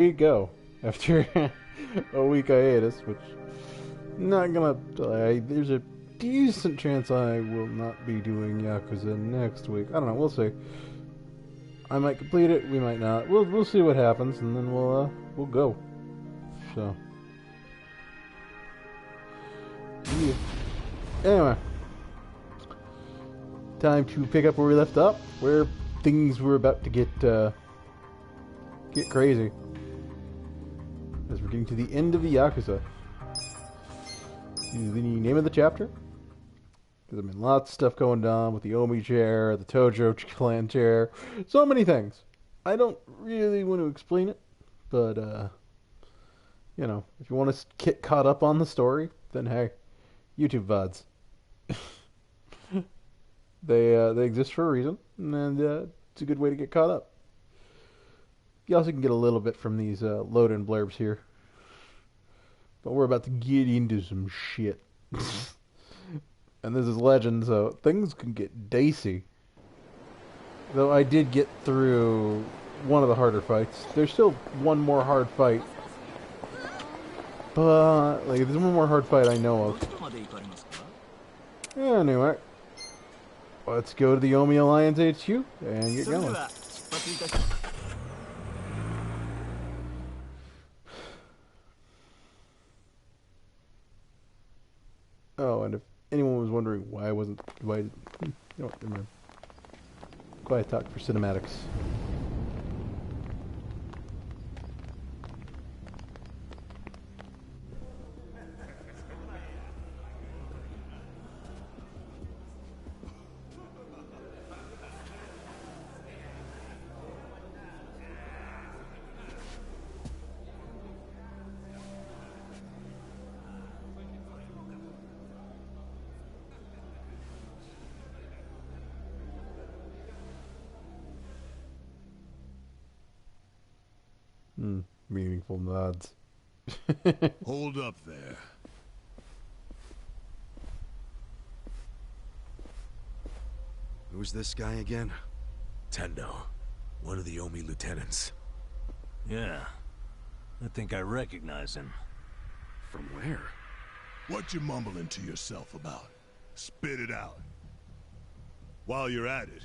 we go. After a week hiatus, which not gonna lie, there's a decent chance I will not be doing Yakuza next week. I don't know. We'll see. I might complete it. We might not. We'll see what happens, and then we'll go. So yeah. Anyway, time to pick up where we left up, where things were about to get crazy. As we're getting to the end of the Yakuza. The name of the chapter? Because I mean, lots of stuff going on with the Omi chair, the Tojo clan chair, so many things. I don't really want to explain it, but you know, if you want to get caught up on the story, then hey, YouTube VODs. They exist for a reason, and it's a good way to get caught up. You also can get a little bit from these load-in blurbs here. But we're about to get into some shit. And this is Legend, so things can get dicey. Though I did get through one of the harder fights. There's still one more hard fight. But, like, there's one more hard fight I know of. Anyway. Let's go to the Omi Alliance HQ and get going. Oh, and if anyone was wondering why I wasn't... you know what, never mind. Quiet talk for cinematics. Meaningful nods. Hold up there. Who's this guy again? Tendo, one of the Omi lieutenants. Yeah, I think I recognize him. From where? What you mumbling to yourself about? Spit it out. While you're at it,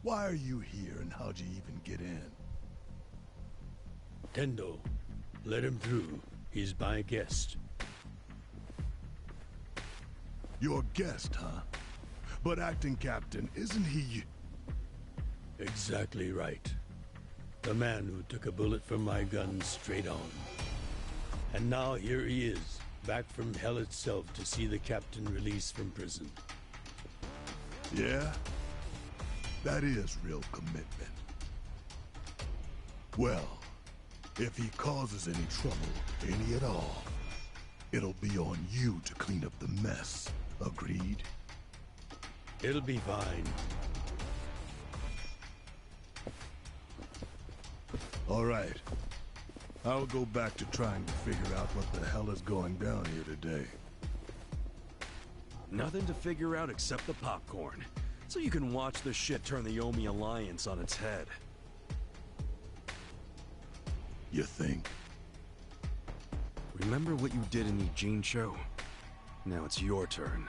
why are you here and how'd you even get in? Tendo, let him through. He's my guest. Your guest, huh? But acting captain, isn't he... Exactly right. The man who took a bullet from my gun straight on. And now here he is, back from hell itself to see the captain released from prison. Yeah? That is real commitment. Well, if he causes any trouble, any at all, it'll be on you to clean up the mess. Agreed? It'll be fine. All right. I'll go back to trying to figure out what the hell is going down here today. Nothing to figure out except the popcorn. So you can watch the shit turn the Omi Alliance on its head. You think? Remember what you did in Ijincho? Now it's your turn.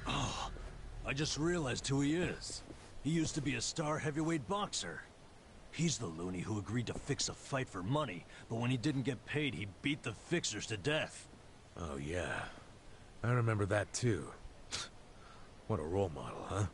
I just realized who he is. He used to be a star heavyweight boxer. He's the loony who agreed to fix a fight for money, but when he didn't get paid, he beat the fixers to death. Oh yeah, I remember that too. What a role model, huh?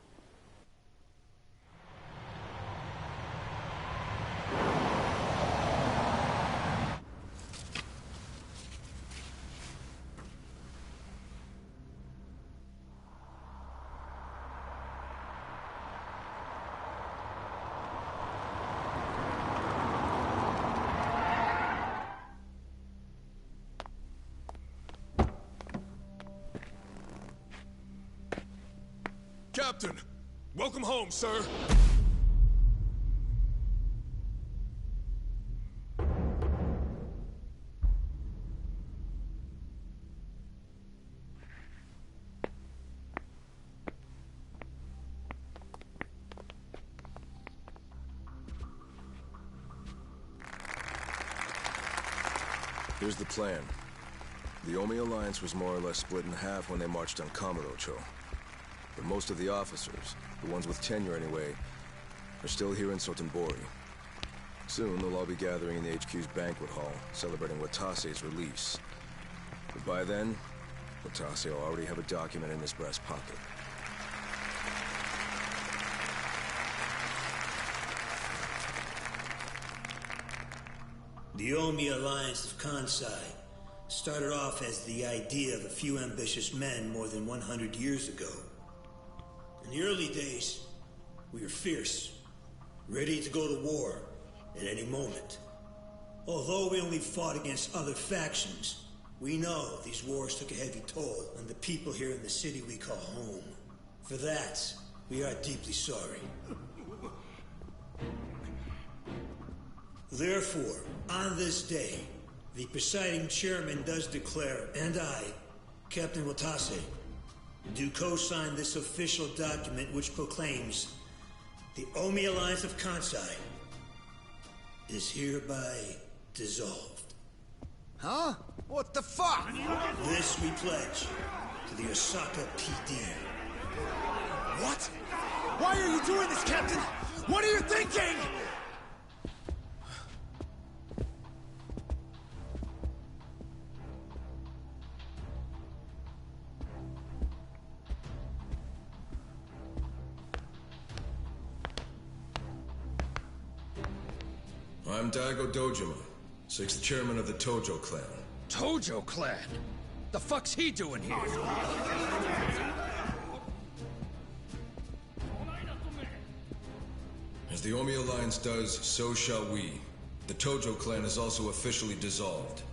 Captain, welcome home, sir. Here's the plan. The Omi Alliance was more or less split in half when they marched on Kamurocho. But most of the officers, the ones with tenure anyway, are still here in Sotenbori. Soon they'll all be gathering in the HQ's banquet hall, celebrating Watase's release. But by then, Watase will already have a document in his breast pocket. The Omi Alliance of Kansai started off as the idea of a few ambitious men more than 100 years ago. In the early days, we were fierce, ready to go to war at any moment. Although we only fought against other factions, we know these wars took a heavy toll on the people here in the city we call home. For that, we are deeply sorry. Therefore, on this day, the presiding chairman does declare, and I, Captain Watase, do co-sign this official document which proclaims the Omi Alliance of Kansai is hereby dissolved. Huh? What the fuck? This we pledge to the Osaka PD. What? Why are you doing this, Captain? What are you thinking? I'm Daigo Dojima, 6th chairman of the Tojo clan. Tojo clan? The fuck's he doing here? As the Omi Alliance does, so shall we. The Tojo clan is also officially dissolved.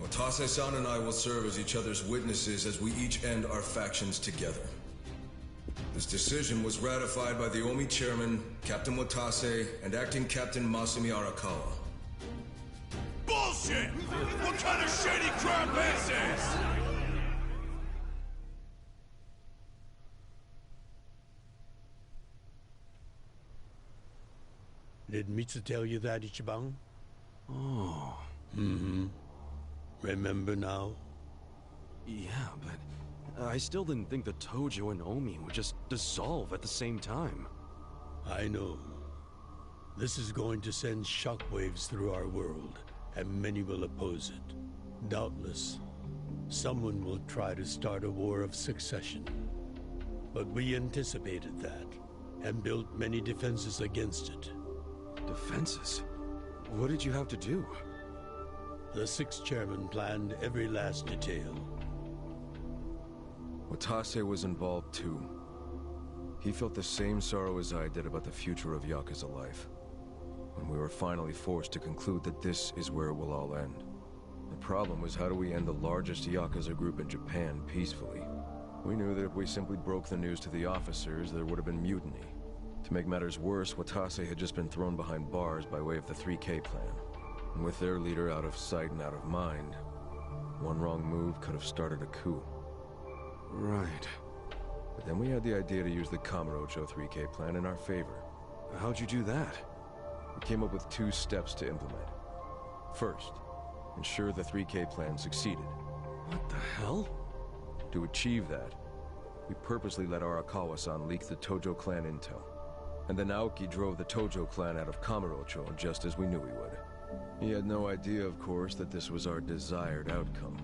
Watase-san and I will serve as each other's witnesses as we each end our factions together. This decision was ratified by the Omi chairman, Captain Watase, and acting Captain Masumi Arakawa. Bullshit! What kind of shady crap is this? Did Mitsu tell you that, Ichiban? Oh. Mm-hmm. Remember now? Yeah, but I still didn't think the Tojo and Omi would just dissolve at the same time. I know. This is going to send shockwaves through our world, and many will oppose it. Doubtless, someone will try to start a war of succession. But we anticipated that, and built many defenses against it. Defenses? What did you have to do? The 6th chairman planned every last detail. Watase was involved too. He felt the same sorrow as I did about the future of Yakuza life. When we were finally forced to conclude that this is where it will all end. The problem was, how do we end the largest Yakuza group in Japan peacefully? We knew that if we simply broke the news to the officers, there would have been mutiny. To make matters worse, Watase had just been thrown behind bars by way of the 3K plan. And with their leader out of sight and out of mind, one wrong move could have started a coup. Right. But then we had the idea to use the Kamurocho 3K plan in our favor. How'd you do that? We came up with 2 steps to implement. First, ensure the 3K plan succeeded. What the hell? To achieve that, we purposely let Arakawa-san leak the Tojo clan intel. And then Aoki drove the Tojo clan out of Kamurocho just as we knew he would. He had no idea, of course, that this was our desired outcome.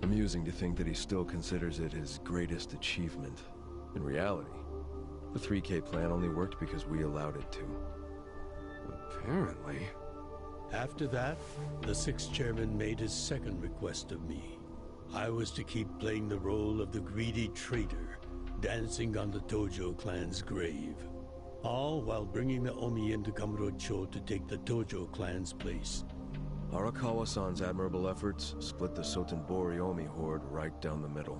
Amusing to think that he still considers it his greatest achievement. In reality, the 3K plan only worked because we allowed it to. Apparently. After that, the 6th chairman made his second request of me. I was to keep playing the role of the greedy traitor, dancing on the Tojo clan's grave. All while bringing the Omi into Kamurocho to take the Tojo clan's place. Arakawa-san's admirable efforts split the Sotenbori Omi horde right down the middle.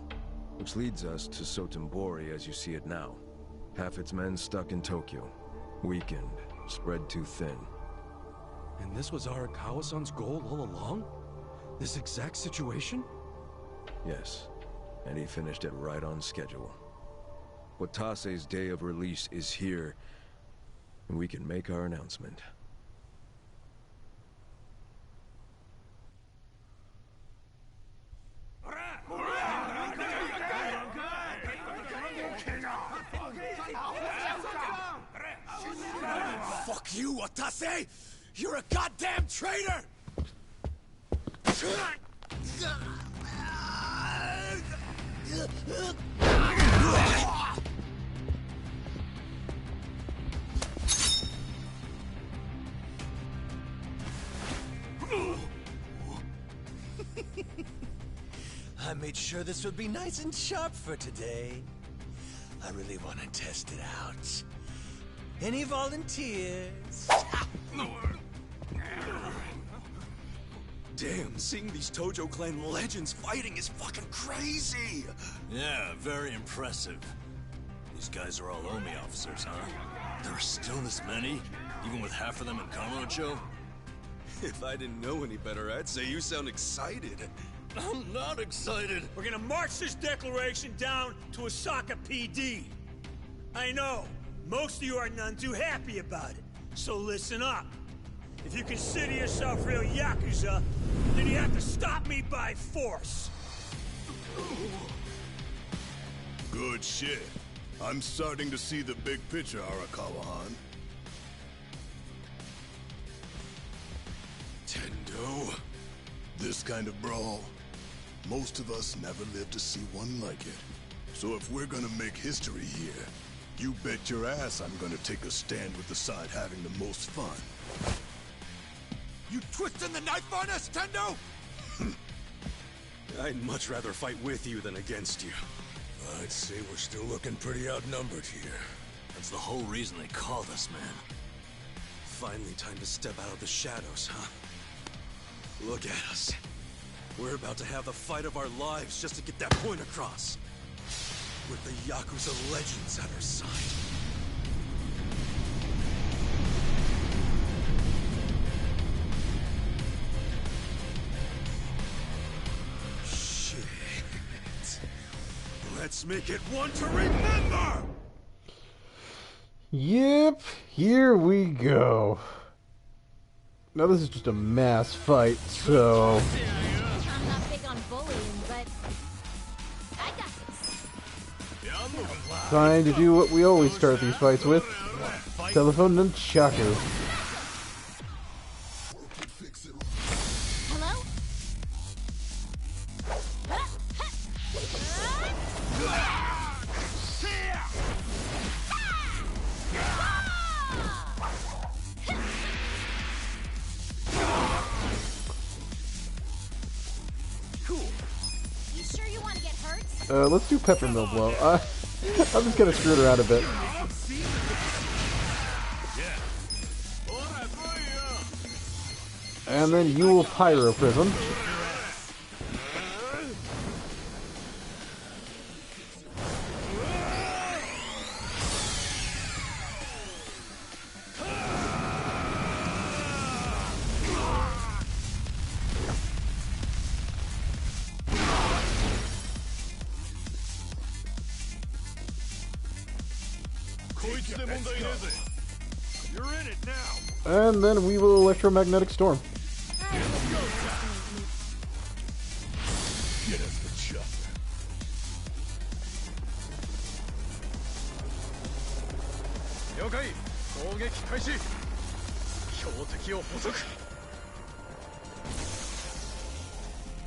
Which leads us to Sotenbori as you see it now. Half its men stuck in Tokyo. Weakened, spread too thin. And this was Arakawa-san's goal all along? This exact situation? Yes, and he finished it right on schedule. Watase's day of release is here, and we can make our announcement. Watase! You're a goddamn traitor! I made sure this would be nice and sharp for today. I really want to test it out. Any volunteers? Damn, seeing these Tojo clan legends fighting is fucking crazy! Yeah, very impressive. These guys are all Omi officers, huh? There are still this many? Even with half of them in Kamurocho? If I didn't know any better, I'd say you sound excited. I'm not excited. We're gonna march this declaration down to Osaka PD. I know, most of you are none too happy about it, so listen up. If you consider yourself real Yakuza, then you have to stop me by force. Good shit. I'm starting to see the big picture, Arakawa-han. Tendo? This kind of brawl, most of us never lived to see one like it. So if we're gonna make history here, you bet your ass I'm gonna take a stand with the side having the most fun. You twisting the knife on us, Tendo? I'd much rather fight with you than against you. I'd say we're still looking pretty outnumbered here. That's the whole reason they called us, man. Finally time to step out of the shadows, huh? Look at us. We're about to have the fight of our lives just to get that point across. With the Yakuza legends at our side. Shit. Let's make it one to remember! Yep, here we go. Now this is just a mass fight, so... I'm not big on bullying, but I got this. Time to do what we always start these fights with. Telephone nunchaku. Hello? You sure you want to get hurt? Let's do peppermill blow. I'm just gonna screw it around a bit. And then you will pyro prism. You're in it now. And then we will electromagnetic storm. Get us the chopper.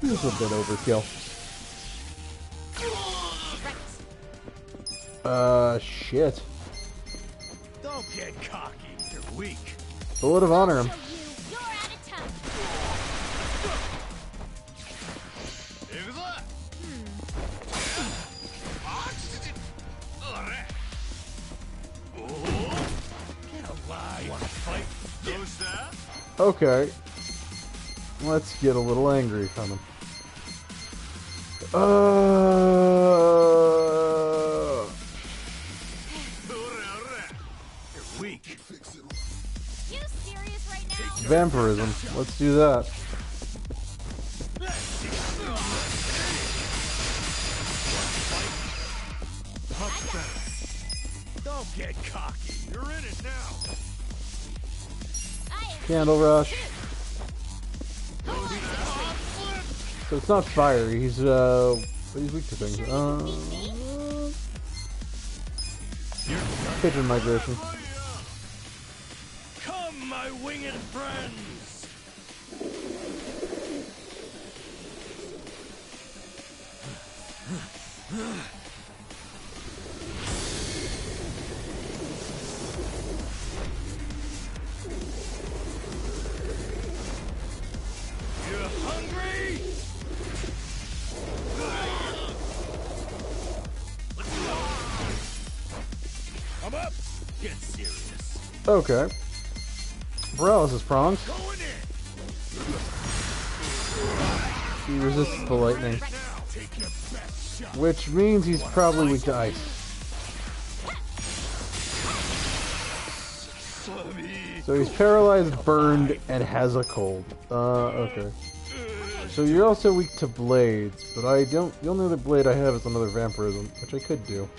This is a bit overkill. Shit. Don't get cocky, you're weak. Bullet of honor him. You're out of time. Okay. Let's get a little angry from him. You're weak. You serious right now? Vampirism. Let's do that. Don't get cocky. You're in it now. Candle rush. So it's not fire. He's weak to things. Pigeon migration. Come winged friends! You hungry? I'm up! Get serious. Okay. Paralysis prongs. Going in! He resists the lightning. Take your best shot. Which means he's probably weak to ice. So he's paralyzed, burned, and has a cold. Okay. So you're also weak to blades, but I don't... The only other blade I have is another vampirism, which I could do.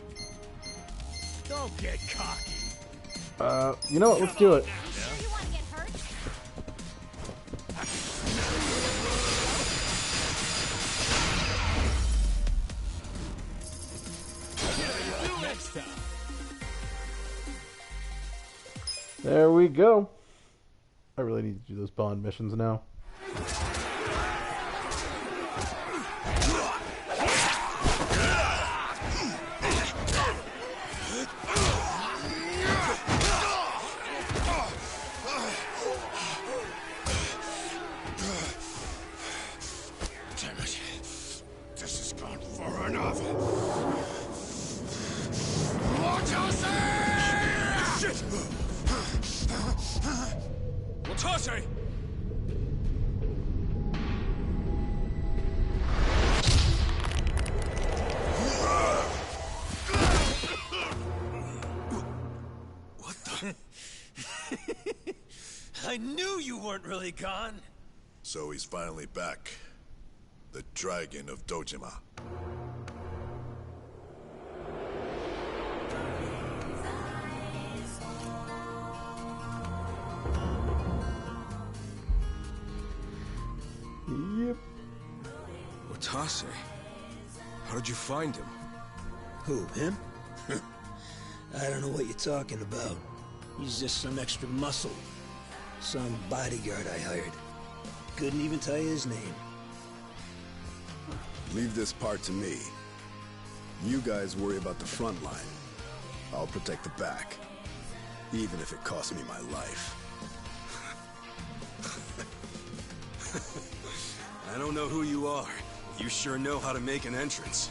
Don't get cocky. You know what? Let's do it. You want to get hurt? Next time. There we go. I really need to do those bond missions now. Damn it. This has gone far enough. Shit! Watase! What the? I knew you weren't really gone. So he's finally back. The Dragon of Dojima. Yep. Watase? How did you find him? Who, him? I don't know what you're talking about. He's just some extra muscle. Some bodyguard I hired. Couldn't even tell you his name. Leave this part to me. You guys worry about the front line. I'll protect the back. Even if it costs me my life. I don't know who you are. You sure know how to make an entrance.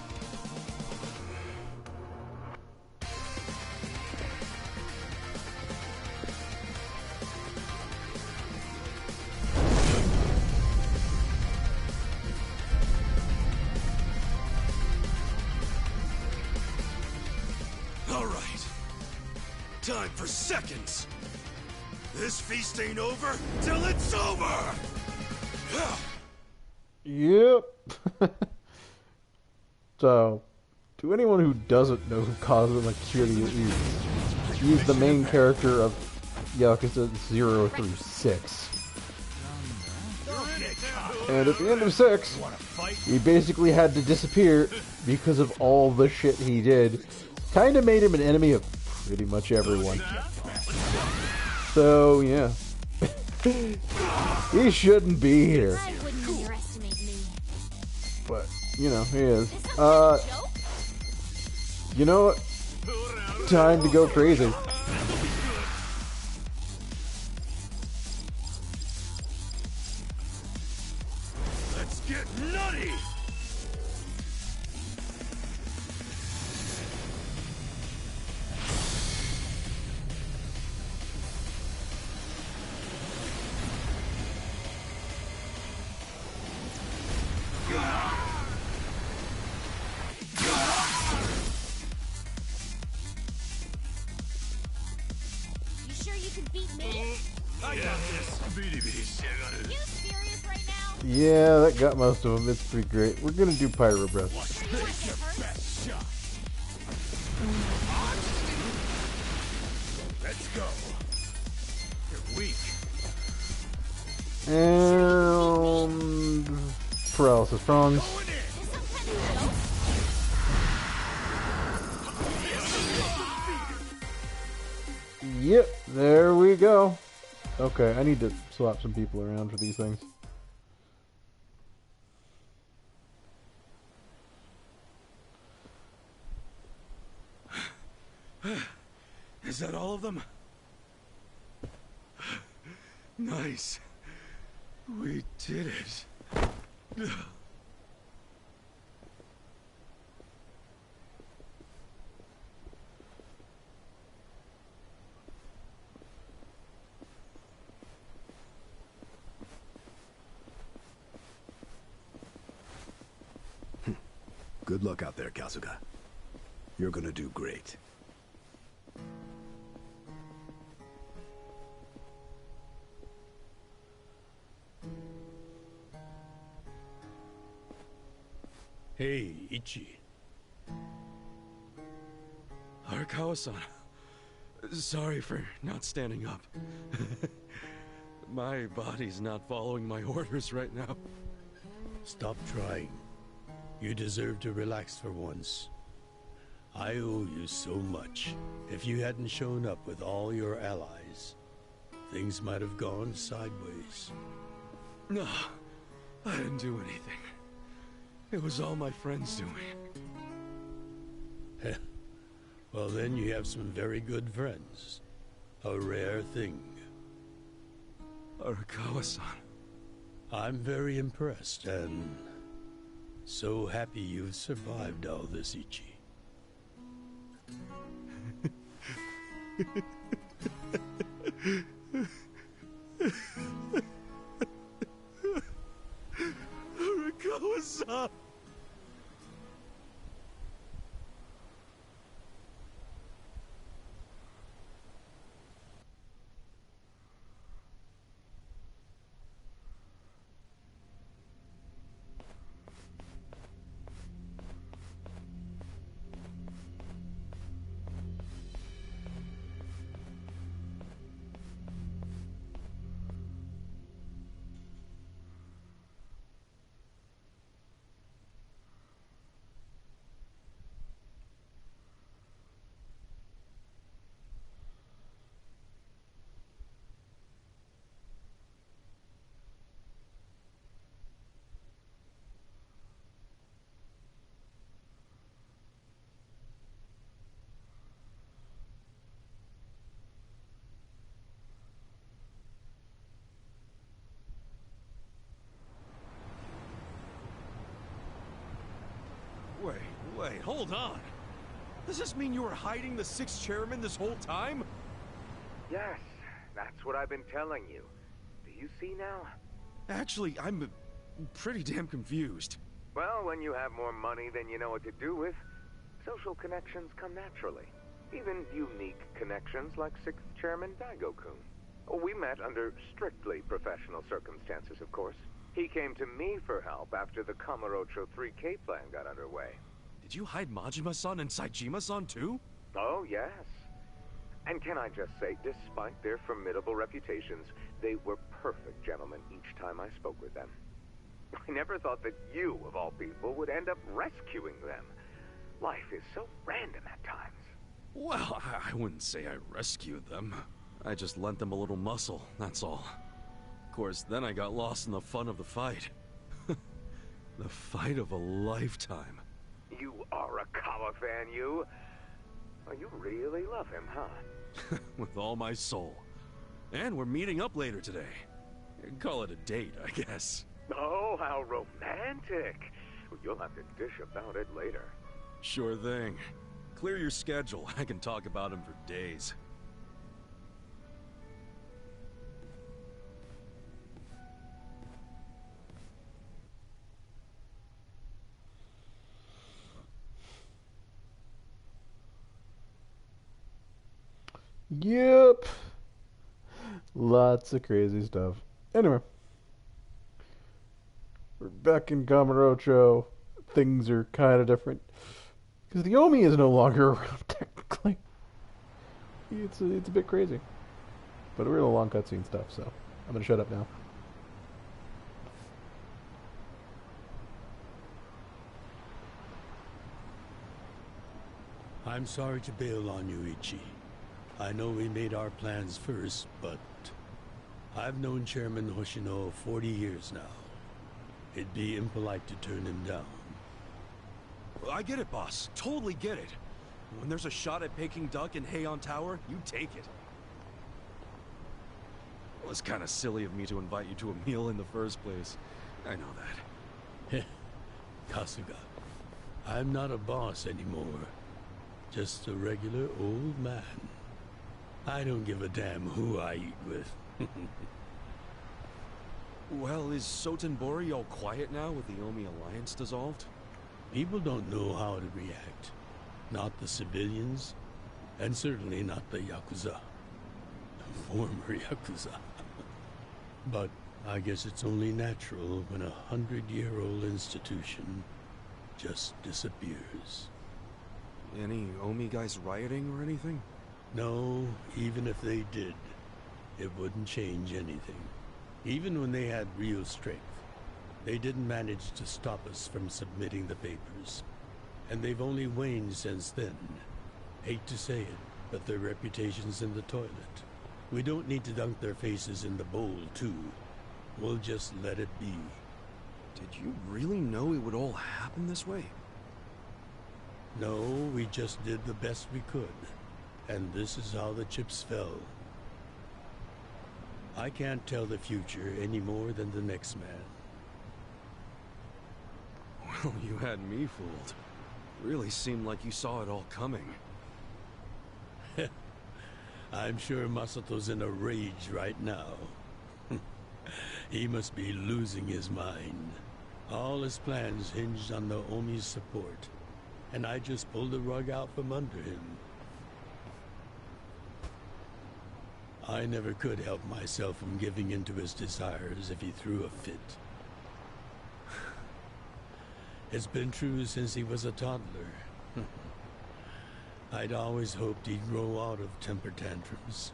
All right. Time for seconds. This feast ain't over till it's over! Yep. So, to anyone who doesn't know who Kazuma Kiryu is, he's the main character of Yakuza 0 through 6. And at the end of 6, he basically had to disappear because of all the shit he did. Kinda made him an enemy of pretty much everyone. So, yeah. He shouldn't be here. I wouldn't underestimate me. But, you know, he is. This sounds like a joke. You know what? Time to go crazy. Let's get nutty! You sure you can beat me? I got this. Beady beast. You serious right now? Yeah, that got most of them. It's pretty great. We're gonna do Pyro Breath. Sure you want to get hurt? Best shot. Let's go. You're weak. And paralysis prongs. Going in. Is this some kind of joke? Yep, there we go. Okay, I need to swap some people around for these things. Is that all of them? Nice. We did it. Good luck out there, Kasuga. You're gonna do great. Hey, Ichi. Arakawa-san. Sorry for not standing up. My body's not following my orders right now. Stop trying. You deserve to relax for once. I owe you so much. If you hadn't shown up with all your allies, things might have gone sideways. No, I didn't do anything. It was all my friends doing. Well, then you have some very good friends. A rare thing. Arakawa-san. I'm very impressed and so happy you've survived all this, Ichi. Arakawa-san! Wait, hold on. Does this mean you were hiding the sixth chairman this whole time? Yes, that's what I've been telling you. Do you see now? Actually, I'm pretty damn confused. Well, when you have more money than you know what to do with, social connections come naturally. Even unique connections like sixth chairman Daigo-kun. We met under strictly professional circumstances, of course. He came to me for help after the Kamurocho 3K plan got underway. Did you hide Majima-san and Saejima-san too? Oh, yes. And can I just say, despite their formidable reputations, they were perfect gentlemen each time I spoke with them. I never thought that you, of all people, would end up rescuing them. Life is so random at times. Well, I wouldn't say I rescued them. I just lent them a little muscle, that's all. Of course, then I got lost in the fun of the fight. The fight of a lifetime. You are a Kawa fan, you. Oh, you really love him, huh? With all my soul. And we're meeting up later today. Call it a date, I guess. Oh, how romantic. Well, you'll have to dish about it later. Sure thing. Clear your schedule. I can talk about him for days. Yep. Lots of crazy stuff. Anyway. We're back in Kamurocho. Things are kind of different. Because the Omi is no longer around, technically. It's a bit crazy. But we're in a long cutscene stuff, so I'm going to shut up now. I'm sorry to bail on you, Ichi. I know we made our plans first, but I've known Chairman Hoshino 40 years now. It'd be impolite to turn him down. I get it, boss. Totally get it. When there's a shot at Peking Duck and Heian Tower, you take it. It was kind of silly of me to invite you to a meal in the first place. I know that. Kasuga, I'm not a boss anymore. Just a regular old man. I don't give a damn who I eat with. Well, is Sotenbori all quiet now with the Omi alliance dissolved? People don't know how to react. Not the civilians, and certainly not the Yakuza. Former Yakuza. But I guess it's only natural when a 100-year-old institution just disappears. Any Omi guys rioting or anything? No, even if they did, it wouldn't change anything. Even when they had real strength, they didn't manage to stop us from submitting the papers. And they've only waned since then. Hate to say it, but their reputation's in the toilet. We don't need to dunk their faces in the bowl, too. We'll just let it be. Did you really know it would all happen this way? No, we just did the best we could. And this is how the chips fell. I can't tell the future any more than the next man. Well, you had me fooled. Really seemed like you saw it all coming. I'm sure Masato's in a rage right now. He must be losing his mind. All his plans hinged on the Omi's support, and I just pulled the rug out from under him. I never could help myself from giving in to his desires if he threw a fit. It's been true since he was a toddler. I'd always hoped he'd grow out of temper tantrums.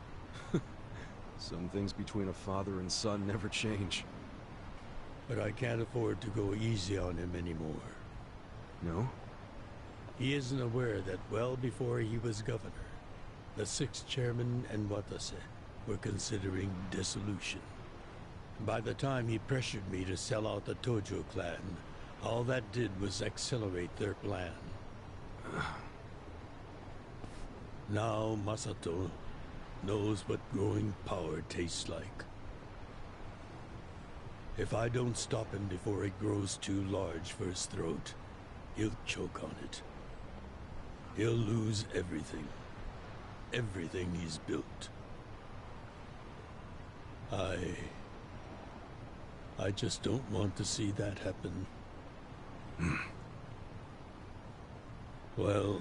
Some things between a father and son never change. But I can't afford to go easy on him anymore. No? He isn't aware that well before he was governor, the 6th chairman and Watase were considering dissolution. By the time he pressured me to sell out the Tojo clan, all that did was accelerate their plan. Now Masato knows what growing power tastes like. If I don't stop him before it grows too large for his throat, he'll choke on it. He'll lose everything. Everything he's built. I just don't want to see that happen. Well,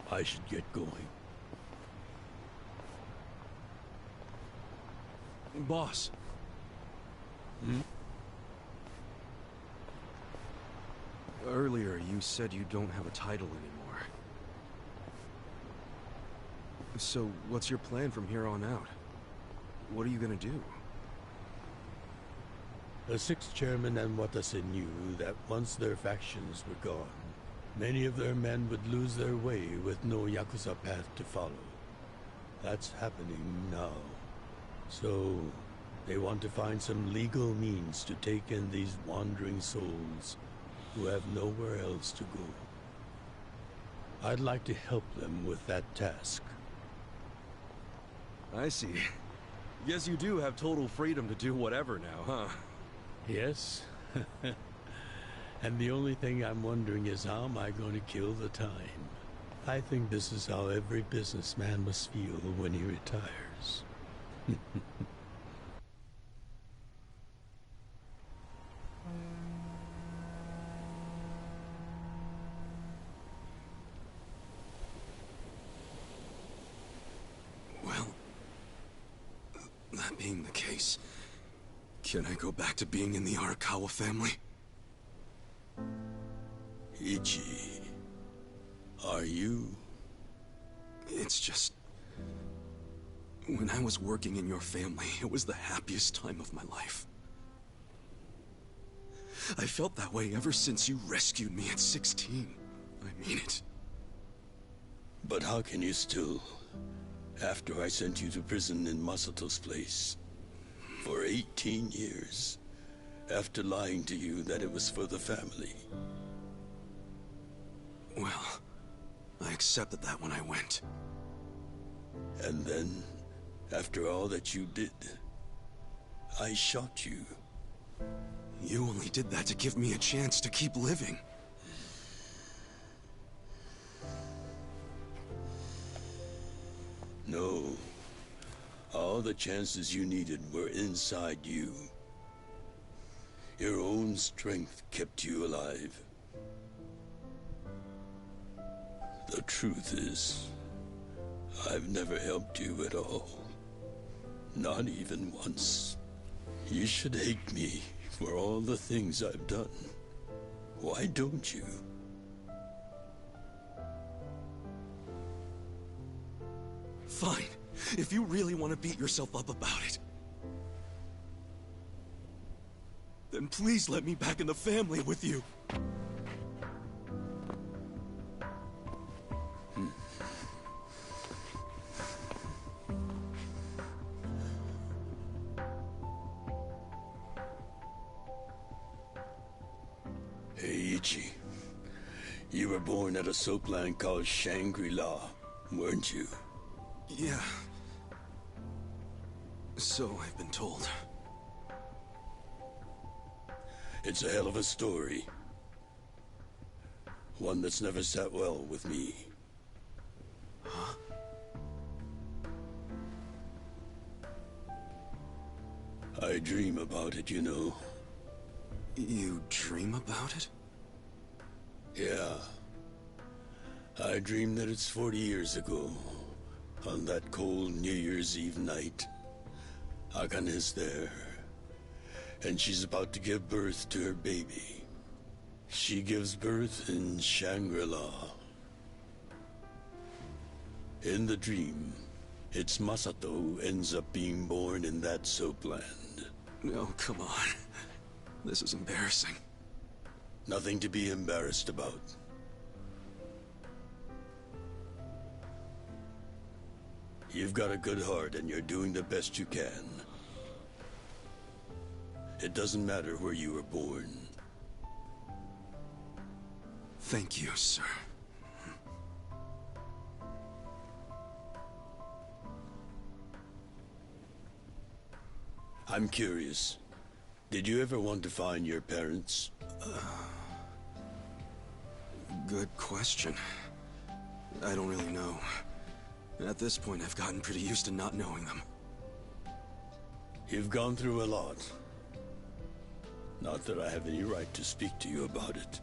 I should get going. Boss. Earlier, you said you don't have a title anymore. So, what's your plan from here on out? What are you gonna do? The 6th chairman and Watase knew that once their factions were gone, many of their men would lose their way with no Yakuza path to follow. That's happening now. So, they want to find some legal means to take in these wandering souls who have nowhere else to go. I'd like to help them with that task. I see. Guess you do have total freedom to do whatever now, huh? Yes. And the only thing I'm wondering is how am I going to kill the time? I think this is how every businessman must feel when he retires. Well, that being the case, can I go back to being in the Arakawa family? Ichi, are you? It's just... when I was working in your family, it was the happiest time of my life. I felt that way ever since you rescued me at 16. I mean it. But how can you still After I sent you to prison in Masato's place. For 18 years. After lying to you that it was for the family. Well, I accepted that when I went. And then, after all that you did, I shot you. You only did that to give me a chance to keep living. No. All the chances you needed were inside you. Your own strength kept you alive. The truth is, I've never helped you at all. Not even once. You should hate me for all the things I've done. Why don't you? Fine. If you really want to beat yourself up about it, then please let me back in the family with you. Hey, Ichi. You were born at a soapland called Shangri-La, weren't you? Yeah. So I've been told. It's a hell of a story. One that's never sat well with me. Huh? I dream about it, you know. You dream about it? Yeah. I dream that it's 40 years ago. On that cold New Year's Eve night. Akane's there. And she's about to give birth to her baby. She gives birth in Shangri-La. In the dream, it's Masato ends up being born in that soapland. No, come on. This is embarrassing. Nothing to be embarrassed about. You've got a good heart and you're doing the best you can. It doesn't matter where you were born. Thank you, sir. I'm curious. Did you ever want to find your parents? Good question. I don't really know. At this point, I've gotten pretty used to not knowing them. You've gone through a lot. Not that I have any right to speak to you about it.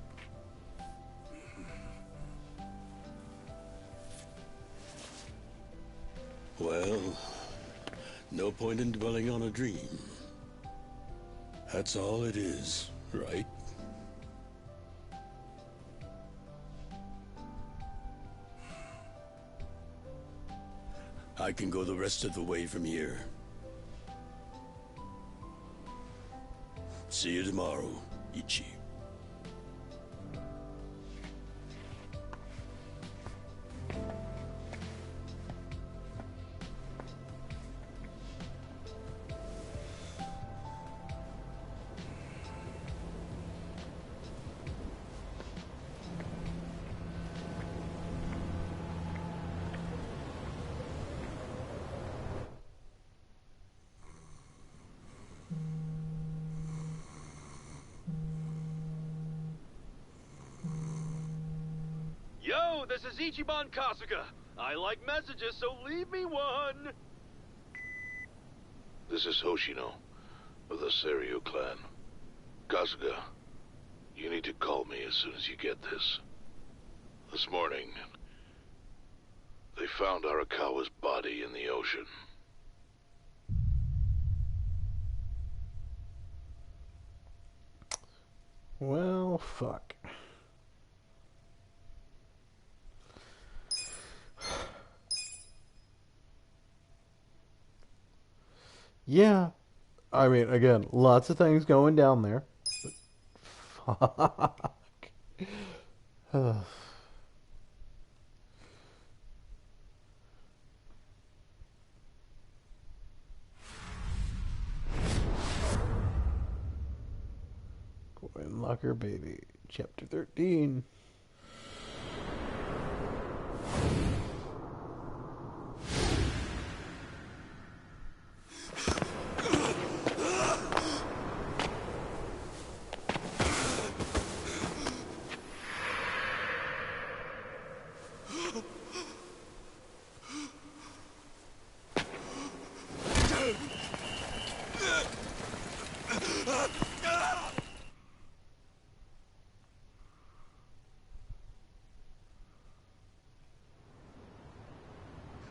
Well, no point in dwelling on a dream. That's all it is, right? I can go the rest of the way from here. See you tomorrow, Ichi. Yo, this is Ichiban Kasuga. I like messages, so leave me one. This is Hoshino, of the Seiryu clan. Kasuga, you need to call me as soon as you get this. This morning, they found Arakawa's body in the ocean. Well, fuck. Yeah, I mean, again, lots of things going down there. But fuck. Windlocker Baby, Chapter 13.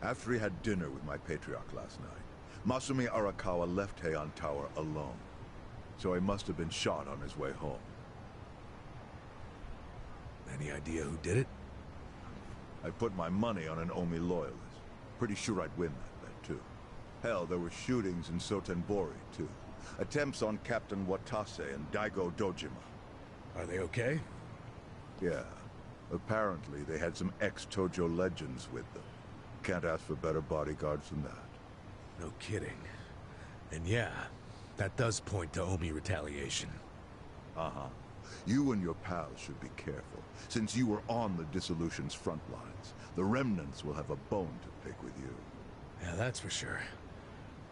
After he had dinner with my patriarch last night, Masumi Arakawa left Heian Tower alone. So he must have been shot on his way home. Any idea who did it? I put my money on an Omi loyalist. Pretty sure I'd win that bet, too. Hell, there were shootings in Sotenbori, too. Attempts on Captain Watase and Daigo Dojima. Are they okay? Yeah. Apparently, they had some ex-Tojo legends with them. Can't ask for better bodyguards than that. No kidding. And yeah, that does point to Omi retaliation. Uh-huh. You and your pals should be careful, since you were on the dissolution's front lines. The remnants will have a bone to pick with you. Yeah, that's for sure.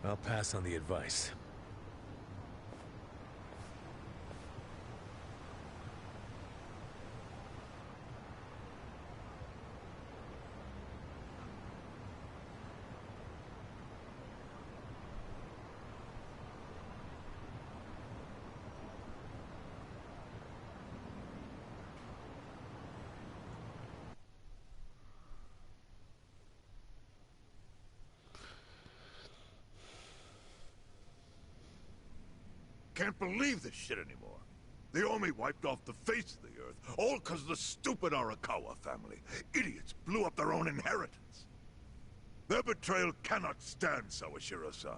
I'll pass on the advice. Can't believe this shit anymore. The Omi wiped off the face of the earth, all because of the stupid Arakawa family. Idiots blew up their own inheritance. Their betrayal cannot stand, Sawashiro-san.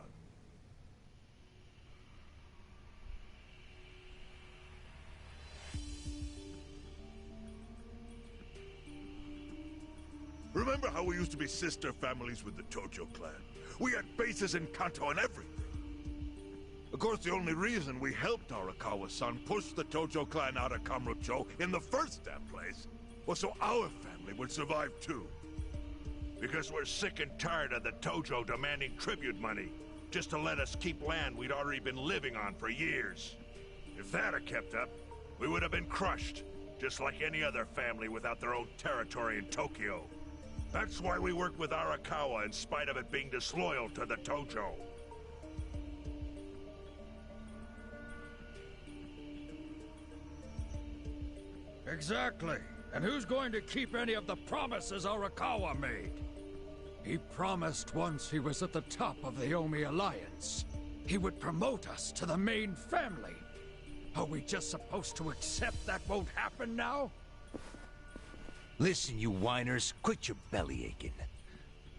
Remember how we used to be sister families with the Tojo clan? We had bases in Kanto and everything. Of course, the only reason we helped Arakawa-san push the Tojo clan out of Kamurocho in the first damn place was so our family would survive too. Because we're sick and tired of the Tojo demanding tribute money just to let us keep land we'd already been living on for years. If that had kept up, we would have been crushed, just like any other family without their own territory in Tokyo. That's why we worked with Arakawa in spite of it being disloyal to the Tojo. Exactly. And who's going to keep any of the promises Arakawa made? He promised once he was at the top of the Omi Alliance. He would promote us to the main family. Are we just supposed to accept that won't happen now? Listen, you whiners, quit your belly aching.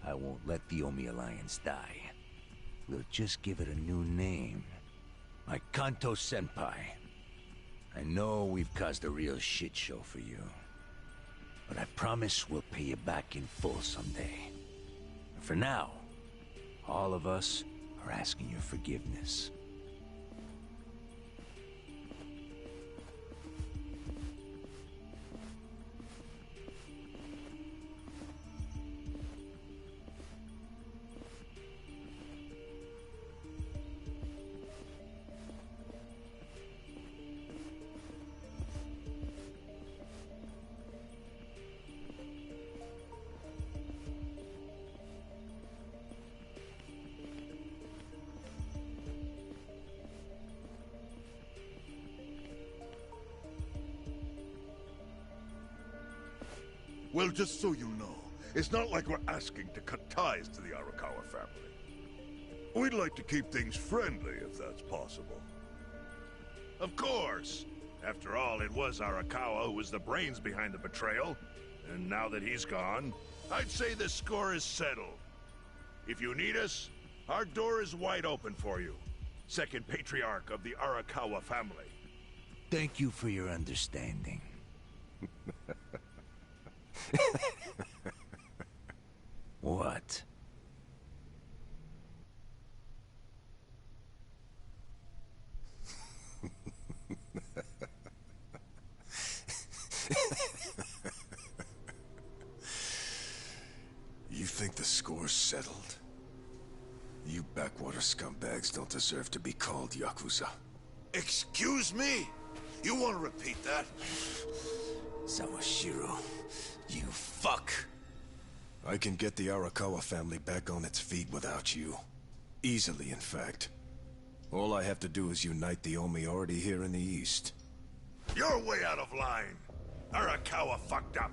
I won't let the Omi Alliance die. We'll just give it a new name. My Kanto-senpai. I know we've caused a real shit show for you. But I promise we'll pay you back in full someday. And for now, all of us are asking your forgiveness. Well, just so you know, it's not like we're asking to cut ties to the Arakawa family. We'd like to keep things friendly, if that's possible. Of course! After all, it was Arakawa who was the brains behind the betrayal. And now that he's gone, I'd say the score is settled. If you need us, our door is wide open for you. Second patriarch of the Arakawa family. Thank you for your understanding. What? Score's settled. You backwater scumbags don't deserve to be called Yakuza. Excuse me? You want to repeat that? Sawashiro, you fuck! I can get the Arakawa family back on its feet without you. Easily, in fact. All I have to do is unite the Omi already here in the East. You're way out of line. Arakawa fucked up.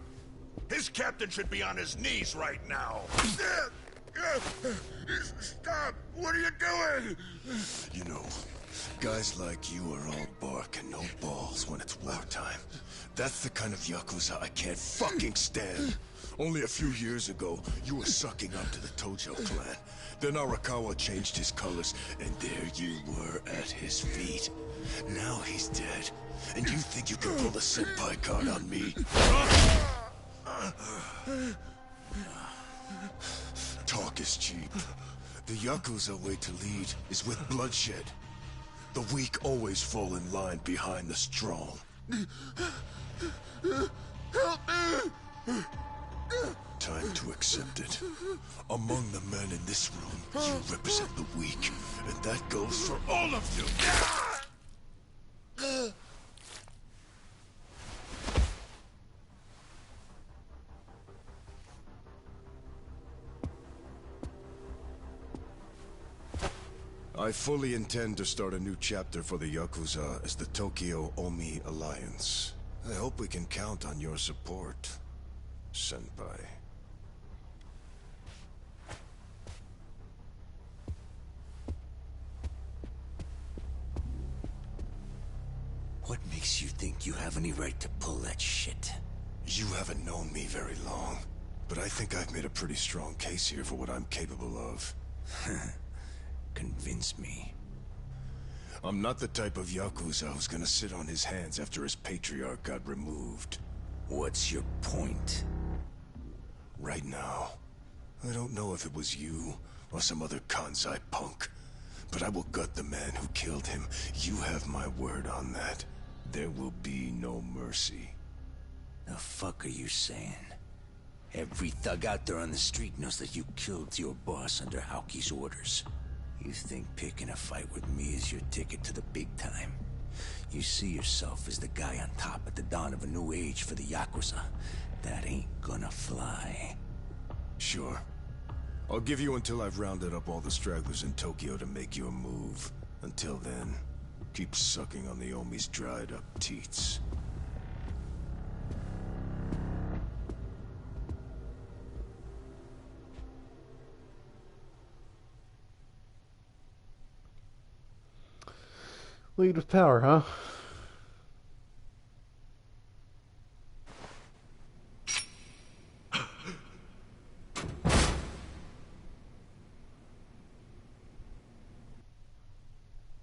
His captain should be on his knees right now. Stop! What are you doing? You know, guys like you are all bark and no balls when it's wartime. That's the kind of Yakuza I can't fucking stand. Only a few years ago, you were sucking up to the Tojo clan. Then Arakawa changed his colors, and there you were at his feet. Now he's dead, and you think you can pull the senpai card on me? Talk is cheap. The Yakuza way to lead is with bloodshed. The weak always fall in line behind the strong. Help me! Time to accept it. Among the men in this room, you represent the weak, and that goes for all of you! I fully intend to start a new chapter for the Yakuza as the Tokyo Omi Alliance. I hope we can count on your support, Senpai. What makes you think you have any right to pull that shit? You haven't known me very long, but I think I've made a pretty strong case here for what I'm capable of. Convince me. I'm not the type of Yakuza who's gonna sit on his hands after his patriarch got removed. What's your point? Right now, I don't know if it was you or some other Kansai punk, but I will gut the man who killed him. You have my word on that. There will be no mercy. The fuck are you saying? Every thug out there on the street knows that you killed your boss under Haoki's orders. You think picking a fight with me is your ticket to the big time? You see yourself as the guy on top at the dawn of a new age for the Yakuza. That ain't gonna fly. Sure. I'll give you until I've rounded up all the stragglers in Tokyo to make your move. Until then, keep sucking on the Omi's dried up teats. Lead with power, huh?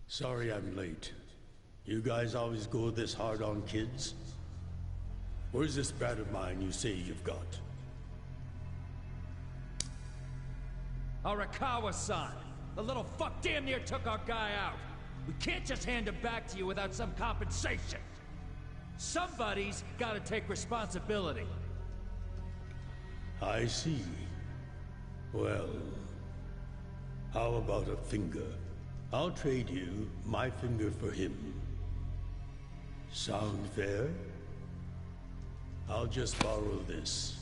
Sorry I'm late. You guys always go this hard on kids? Where's this brat of mine you say you've got? Arakawa-san! The little fuck damn near took our guy out! We can't just hand him back to you without some compensation! Somebody's gotta take responsibility. I see. Well, how about a finger? I'll trade you my finger for him. Sound fair? I'll just borrow this.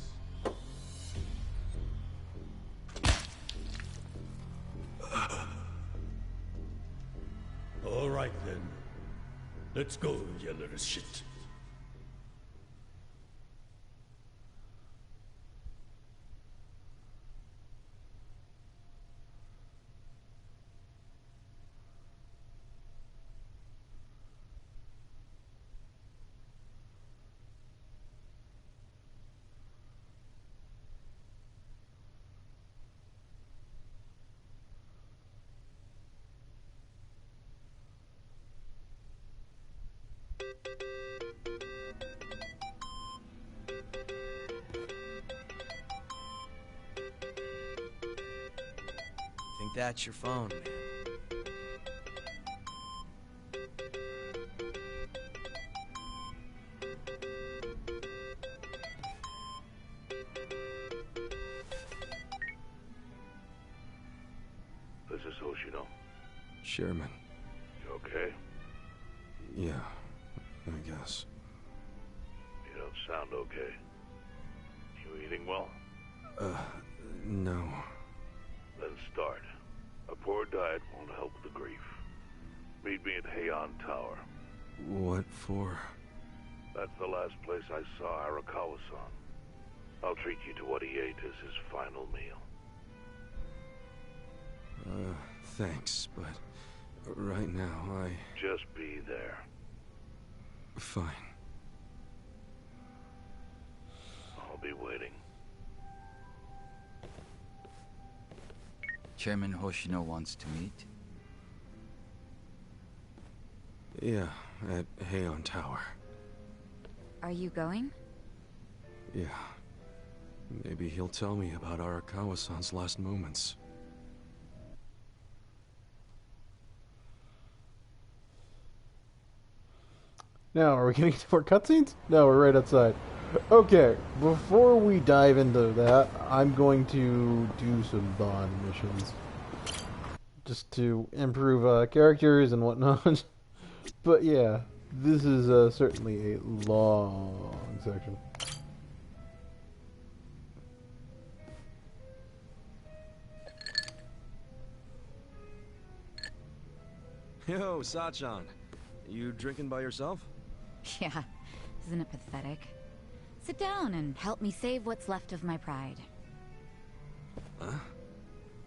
All right then. Let's go, you little shit. Think that's your phone, man. Chairman. You okay? Yeah, I guess. You don't sound okay. You eating well? No. Then start. A poor diet won't help the grief. Meet me at Heian Tower. What for? That's the last place I saw Arakawa-san. I'll treat you to what he ate as his final meal. Thanks, but right now Just be there. Fine. I'll be waiting. Chairman Hoshino wants to meet. Yeah, at Heian Tower. Are you going? Yeah. Maybe he'll tell me about Arakawa-san's last moments. Now, are we getting to more cutscenes? No, we're right outside. Okay, before we dive into that, I'm going to do some Bond missions. Just to improve characters and whatnot. But yeah, this is certainly a long section. Yo, Sachan. You drinking by yourself? Yeah, isn't it pathetic? Sit down and help me save what's left of my pride. Huh?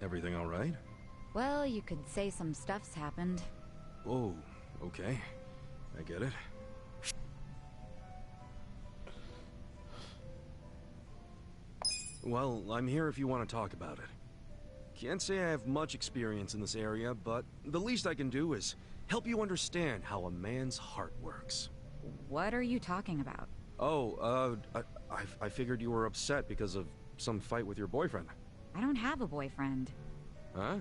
Everything all right? Well, you could say some stuff's happened. Oh, okay. I get it. Well, I'm here if you want to talk about it. Can't say I have much experience in this area, but the least I can do is help you understand how a man's heart works. What are you talking about? Oh, I figured you were upset because of some fight with your boyfriend. I don't have a boyfriend. Huh?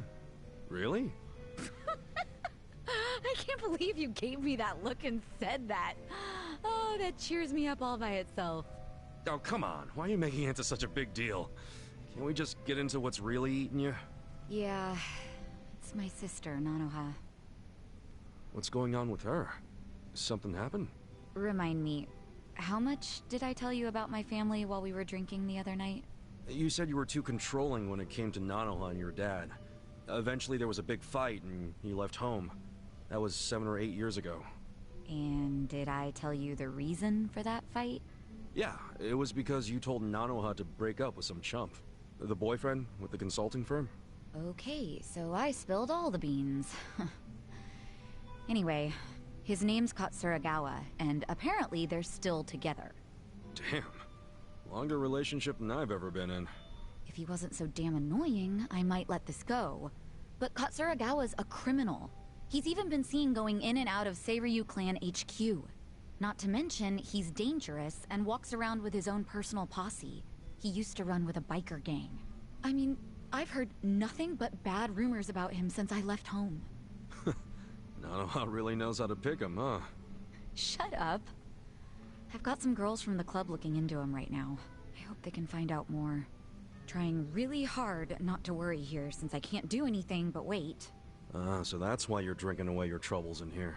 Really? I can't believe you gave me that look and said that. Oh, that cheers me up all by itself. Oh, come on. Why are you making it into such a big deal? Can't we just get into what's really eating you? Yeah, it's my sister, Nanoha. What's going on with her? Something happened? Remind me, how much did I tell you about my family while we were drinking the other night? You said you were too controlling when it came to Nanoha and your dad. Eventually there was a big fight and you left home. That was 7 or 8 years ago. And did I tell you the reason for that fight? Yeah, it was because you told Nanoha to break up with some chump. The boyfriend with the consulting firm? Okay, so I spilled all the beans. Anyway, his name's Katsuragawa, and apparently they're still together. Damn. Longer relationship than I've ever been in. If he wasn't so damn annoying, I might let this go. But Katsuragawa's a criminal. He's even been seen going in and out of Seiryu Clan HQ. Not to mention, he's dangerous and walks around with his own personal posse. He used to run with a biker gang. I mean, I've heard nothing but bad rumors about him since I left home. Nanoha really knows how to pick him, huh? Shut up. I've got some girls from the club looking into him right now. I hope they can find out more. Trying really hard not to worry here since I can't do anything but wait. So that's why you're drinking away your troubles in here.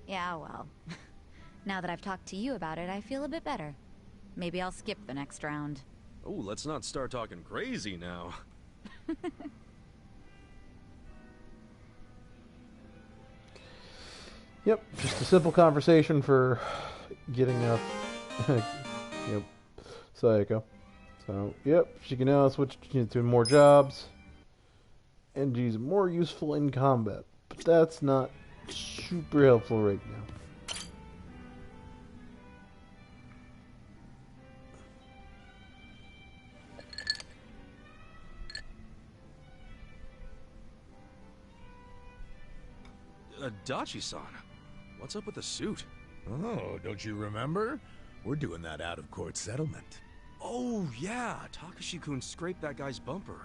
Yeah, well. Now that I've talked to you about it, I feel a bit better. Maybe I'll skip the next round. Oh, let's not start talking crazy now. Yep, just a simple conversation for getting up. Yep, Sayako. So, yep, she can now switch to more jobs. And she's more useful in combat. But that's not super helpful right now. Dachi-san, what's up with the suit? Oh, don't you remember? We're doing that out-of-court settlement. Oh, yeah, Takashi-kun scraped that guy's bumper.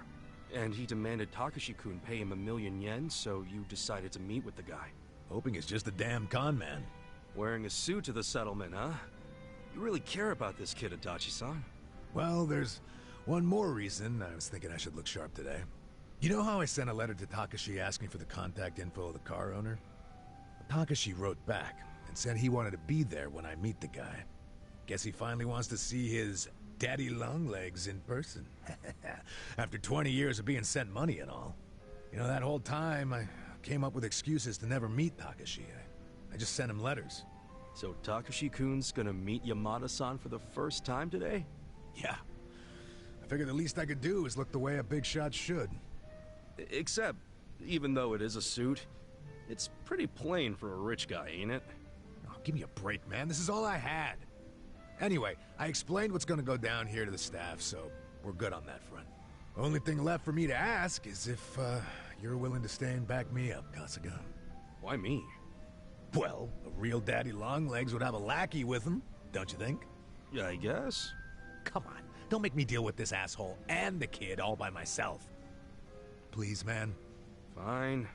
And he demanded Takashi-kun pay him 1,000,000 yen, so you decided to meet with the guy. Hoping it's just a damn con man. Wearing a suit to the settlement, huh? You really care about this kid, Adachi-san. Well, there's one more reason I was thinking I should look sharp today. You know how I sent a letter to Takashi asking for the contact info of the car owner? Takashi wrote back and said he wanted to be there when I meet the guy. Guess he finally wants to see his daddy longlegs in person. After 20 years of being sent money and all. You know, that whole time I came up with excuses to never meet Takashi. I just sent him letters. So Takashi-kun's gonna meet Yamada-san for the first time today? Yeah. I figured the least I could do is look the way a big shot should. Except, even though it is a suit, it's pretty plain for a rich guy, ain't it? Oh, give me a break, man. This is all I had. Anyway, I explained what's gonna go down here to the staff, so we're good on that front. Only thing left for me to ask is if, you're willing to stay and back me up, Kasuga. Why me? Well, a real daddy longlegs would have a lackey with him, don't you think? Yeah, I guess. Come on, don't make me deal with this asshole and the kid all by myself. Please, man. Fine.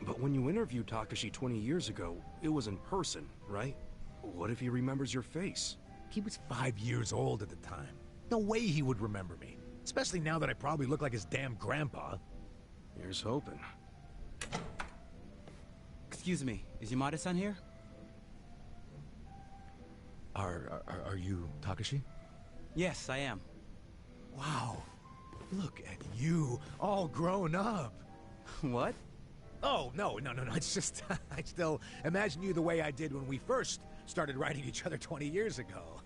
But when you interviewed Takashi 20 years ago, it was in person, right? What if he remembers your face? He was 5 years old at the time. No way he would remember me. Especially now that I probably look like his damn grandpa. Here's hoping. Excuse me, is Yamada-san here? Are you Takashi? Yes, I am. Wow. Look at you, all grown up. What? Oh, no. It's just, I still imagine you the way I did when we first started writing each other 20 years ago.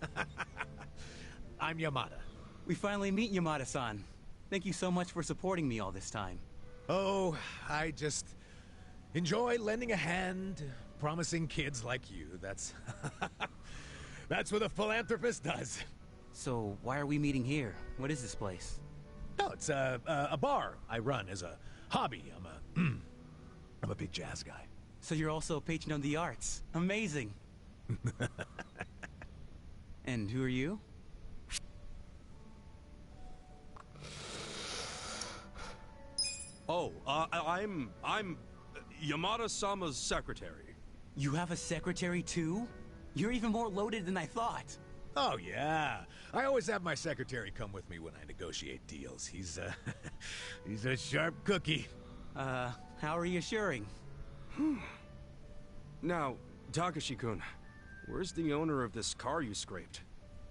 I'm Yamada. We finally meet Yamada-san. Thank you so much for supporting me all this time. Oh, I just enjoy lending a hand to promising kids like you. That's that's what a philanthropist does. So why are we meeting here? What is this place? Oh, it's a bar I run as a hobby. I'm a big jazz guy. So you're also a patron of the arts. Amazing. And who are you? Oh, I'm Yamada-sama's secretary. You have a secretary too? You're even more loaded than I thought. Oh, yeah. I always have my secretary come with me when I negotiate deals. He's a sharp cookie. How reassuring. Now, Takashi-kun, where's the owner of this car you scraped?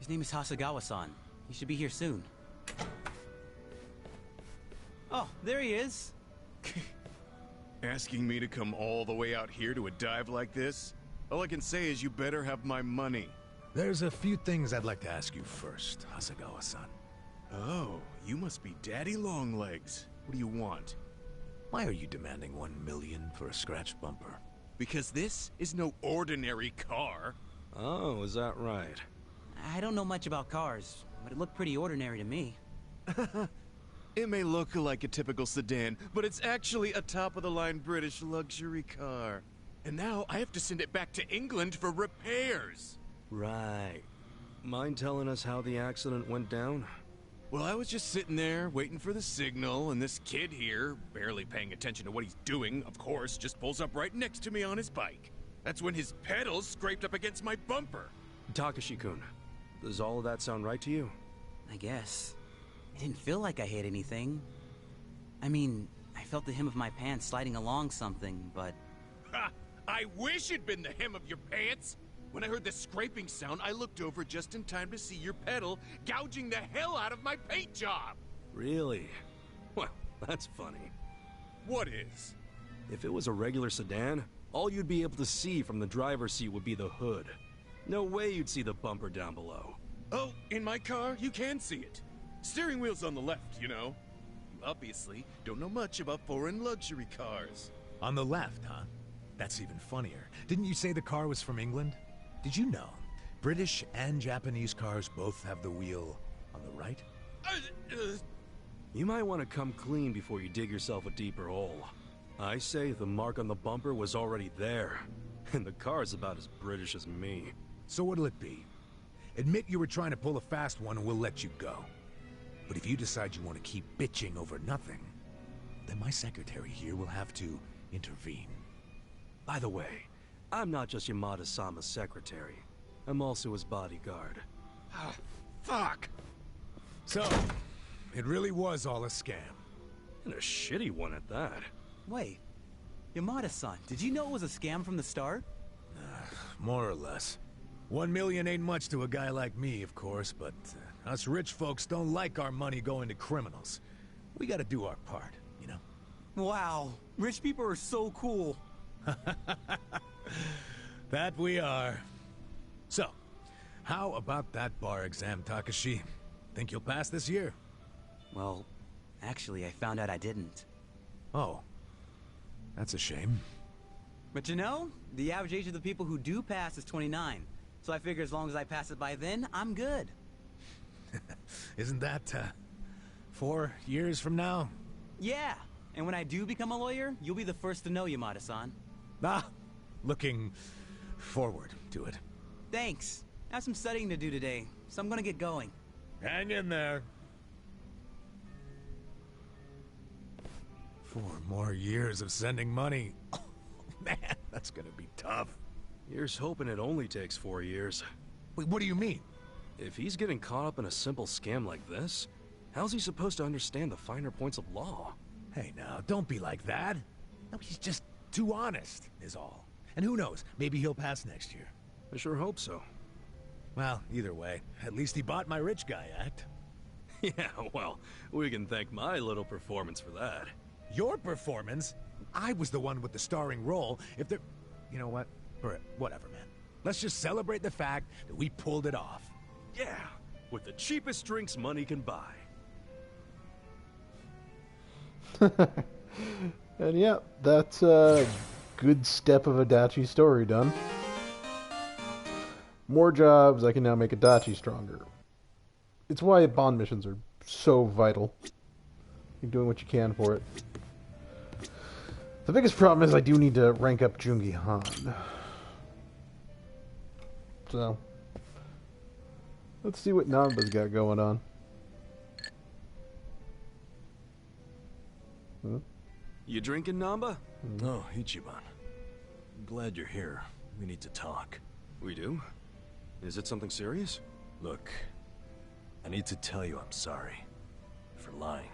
His name is Hasegawa-san. He should be here soon. Oh, there he is. Asking me to come all the way out here to a dive like this? All I can say is you better have my money. There's a few things I'd like to ask you first, Hasegawa-san. Oh, you must be Daddy Longlegs. What do you want? Why are you demanding $1 million for a scratched bumper? Because this is no ordinary car. Oh, is that right? I don't know much about cars, but it looked pretty ordinary to me. It may look like a typical sedan, but it's actually a top-of-the-line British luxury car. And now I have to send it back to England for repairs. Right. Mind telling us how the accident went down? Well, I was just sitting there, waiting for the signal, and this kid here, barely paying attention to what he's doing, of course, just pulls up right next to me on his bike. That's when his pedals scraped up against my bumper. Takashi-kun, does all of that sound right to you? I guess. It didn't feel like I hit anything. I mean, I felt the hem of my pants sliding along something, but... Ha! I wish it'd been the hem of your pants! When I heard the scraping sound, I looked over just in time to see your pedal gouging the hell out of my paint job! Really? Well, that's funny. What is? If it was a regular sedan, all you'd be able to see from the driver's seat would be the hood. No way you'd see the bumper down below. Oh, in my car, you can see it. Steering wheel's on the left, you know. You obviously don't know much about foreign luxury cars. On the left, huh? That's even funnier. Didn't you say the car was from England? Did you know British and Japanese cars both have the wheel on the right? You might want to come clean before you dig yourself a deeper hole. I say the mark on the bumper was already there, and the car's about as British as me. So what'll it be? Admit you were trying to pull a fast one and we'll let you go. But if you decide you want to keep bitching over nothing, then my secretary here will have to intervene. By the way, I'm not just Yamada-sama's secretary. I'm also his bodyguard. Fuck! So, it really was all a scam. And a shitty one at that. Wait, Yamada-san, did you know it was a scam from the start? More or less. 1 million ain't much to a guy like me, of course, but us rich folks don't like our money going to criminals. We gotta do our part, you know? Wow, rich people are so cool. That we are. So, how about that bar exam, Takashi? Think you'll pass this year? Well, actually, I found out I didn't. Oh. That's a shame. But you know, the average age of the people who do pass is 29. So I figure as long as I pass it by then, I'm good. Isn't that, 4 years from now? Yeah, and when I do become a lawyer, you'll be the first to know, Yamada-san. Ah, looking forward to it. Thanks. I have some studying to do today, so I'm gonna get going. Hang in there. 4 more years of sending money. Oh, man, that's gonna be tough. Here's hoping it only takes 4 years. Wait, what do you mean? If he's getting caught up in a simple scam like this, how's he supposed to understand the finer points of law? Hey now, don't be like that. No, he's just too honest, is all. And who knows, maybe he'll pass next year. I sure hope so. Well, either way, at least he bought my rich guy act. Yeah, well, we can thank my little performance for that. Your performance? I was the one with the starring role. If there... You know what? Whatever, man. Let's just celebrate the fact that we pulled it off. Yeah, with the cheapest drinks money can buy. And yeah, that's a good step of Adachi's story done. More jobs, I can now make Adachi stronger. It's why bond missions are so vital. You're doing what you can for it. The biggest problem is I do need to rank up Jungi Han. So, let's see what Namba's got going on. Huh? You drinking, Namba? Oh, Ichiban. I'm glad you're here. We need to talk. We do? Is it something serious? Look, I need to tell you I'm sorry for lying.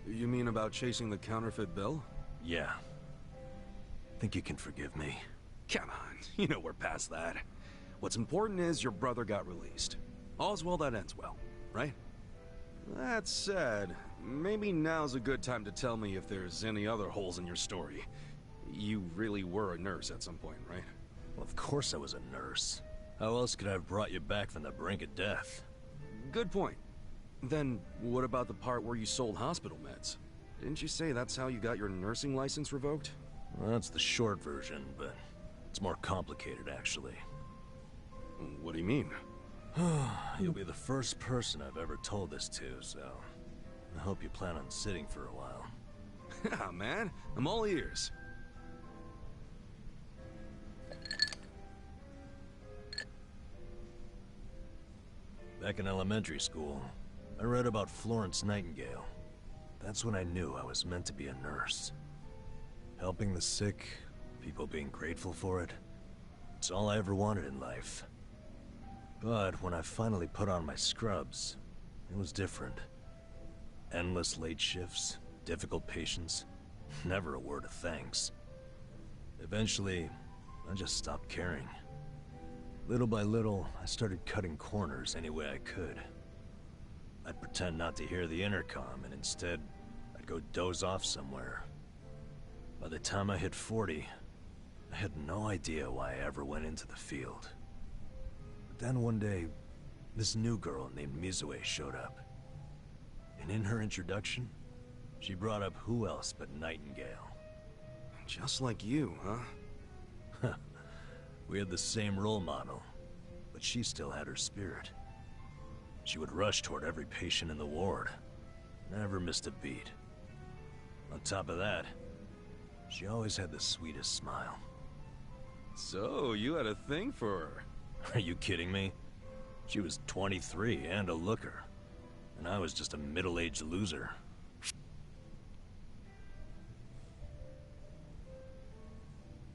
You mean about chasing the counterfeit bill? Yeah. Think you can forgive me? Come on, you know we're past that. What's important is your brother got released. All's well that ends well, right? That said, maybe now's a good time to tell me if there's any other holes in your story. You really were a nurse at some point, right? Well, of course I was a nurse. How else could I have brought you back from the brink of death? Good point. Then, what about the part where you sold hospital meds? Didn't you say that's how you got your nursing license revoked? Well, that's the short version, but it's more complicated, actually. What do you mean? You'll be the first person I've ever told this to, so I hope you plan on sitting for a while. Yeah, man. I'm all ears. Back in elementary school, I read about Florence Nightingale. That's when I knew I was meant to be a nurse. Helping the sick, people being grateful for it, it's all I ever wanted in life. But when I finally put on my scrubs, it was different. Endless late shifts, difficult patients, never a word of thanks. Eventually, I just stopped caring. Little by little, I started cutting corners any way I could. I'd pretend not to hear the intercom, and instead, I'd go doze off somewhere. By the time I hit 40, I had no idea why I ever went into the field. But then one day, this new girl named Mizue showed up. And in her introduction, she brought up who else but Nightingale. Just like you, huh? We had the same role model, but she still had her spirit. She would rush toward every patient in the ward, never missed a beat. On top of that, she always had the sweetest smile. So, you had a thing for her? Are you kidding me? She was 23 and a looker, and I was just a middle-aged loser.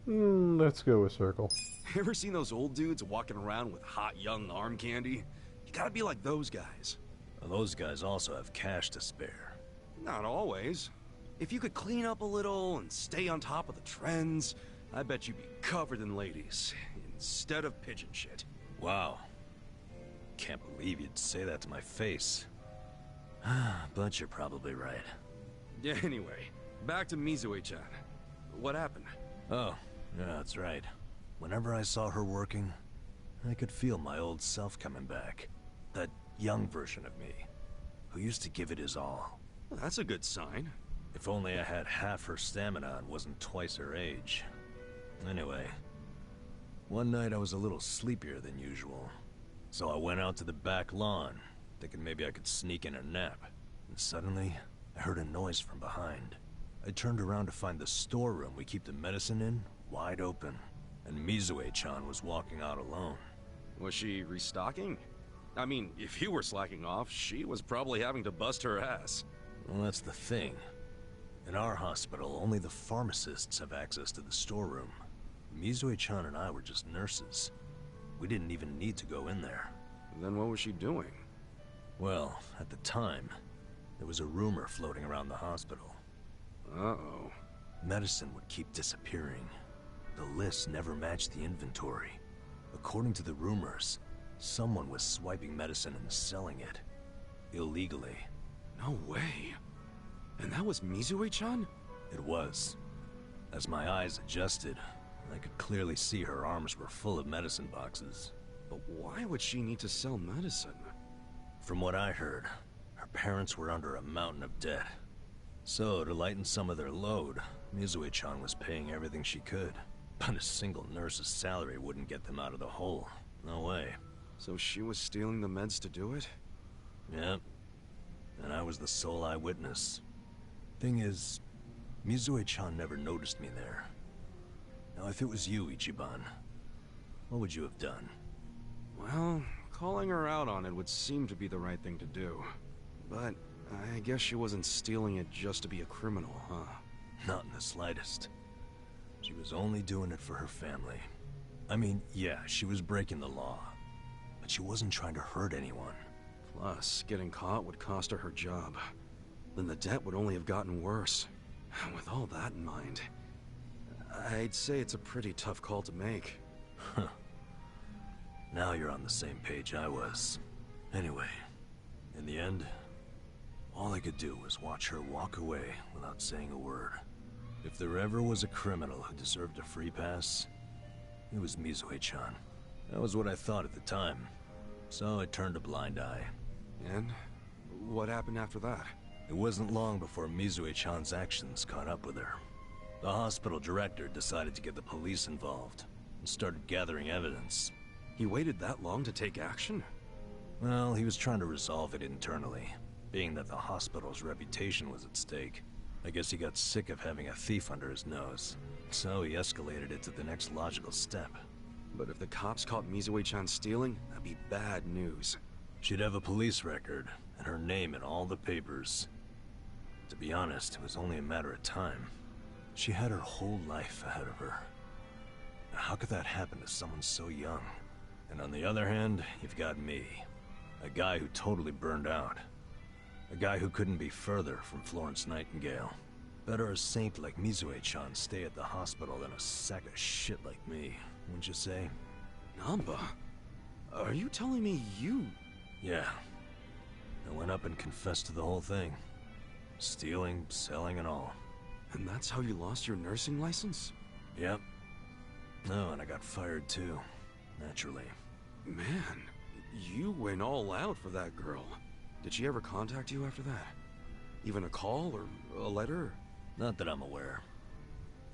Let's go with Circle. Ever seen those old dudes walking around with hot young arm candy? You gotta be like those guys. Well, those guys also have cash to spare. Not always. If you could clean up a little and stay on top of the trends, I bet you'd be covered in ladies, instead of pigeon shit. Wow. Can't believe you'd say that to my face. But you're probably right. Yeah, anyway, back to Mizue-chan. What happened? Oh, yeah, that's right. Whenever I saw her working, I could feel my old self coming back. That young version of me, who used to give it his all. Well, that's a good sign. If only I had half her stamina and wasn't twice her age. Anyway, one night I was a little sleepier than usual. So I went out to the back lawn, thinking maybe I could sneak in a nap. And suddenly, I heard a noise from behind. I turned around to find the storeroom we keep the medicine in wide open, and Mizue-chan was walking out alone. Was she restocking? I mean, if you were slacking off, she was probably having to bust her ass. Well, that's the thing. In our hospital, only the pharmacists have access to the storeroom. Mizue-chan and I were just nurses. We didn't even need to go in there. Then what was she doing? Well, at the time, there was a rumor floating around the hospital. Uh-oh. Medicine would keep disappearing. The list never matched the inventory. According to the rumors, someone was swiping medicine and selling it. Illegally. No way. And that was Mizue-chan? It was. As my eyes adjusted, I could clearly see her arms were full of medicine boxes. But why would she need to sell medicine? From what I heard, her parents were under a mountain of debt. So, to lighten some of their load, Mizue-chan was paying everything she could. But a single nurse's salary wouldn't get them out of the hole. No way. So she was stealing the meds to do it? Yep. And I was the sole eyewitness. Thing is, Mizue-chan never noticed me there. Now, if it was you, Ichiban, what would you have done? Well, calling her out on it would seem to be the right thing to do. But I guess she wasn't stealing it just to be a criminal, huh? Not in the slightest. She was only doing it for her family. I mean, yeah, she was breaking the law, but she wasn't trying to hurt anyone. Plus, getting caught would cost her her job. Then the debt would only have gotten worse. With all that in mind, I'd say it's a pretty tough call to make. Huh. Now you're on the same page I was. Anyway, in the end, all I could do was watch her walk away without saying a word. If there ever was a criminal who deserved a free pass, it was Mizue-chan. That was what I thought at the time. So I turned a blind eye. And what happened after that? It wasn't long before Mizue-chan's actions caught up with her. The hospital director decided to get the police involved and started gathering evidence. He waited that long to take action? Well, he was trying to resolve it internally, being that the hospital's reputation was at stake. I guess he got sick of having a thief under his nose, so he escalated it to the next logical step. But if the cops caught Mizue-chan stealing, that'd be bad news. She'd have a police record, and her name in all the papers. To be honest, it was only a matter of time. She had her whole life ahead of her. Now, how could that happen to someone so young? And on the other hand, you've got me. A guy who totally burned out. A guy who couldn't be further from Florence Nightingale. Better a saint like Mizue-chan stay at the hospital than a sack of shit like me, wouldn't you say? Namba? Are you telling me you... Yeah. I went up and confessed to the whole thing. Stealing, selling, and all. And that's how you lost your nursing license? Yep. No, and I got fired too. Naturally. Man, you went all out for that girl. Did she ever contact you after that? Even a call or a letter? Not that I'm aware.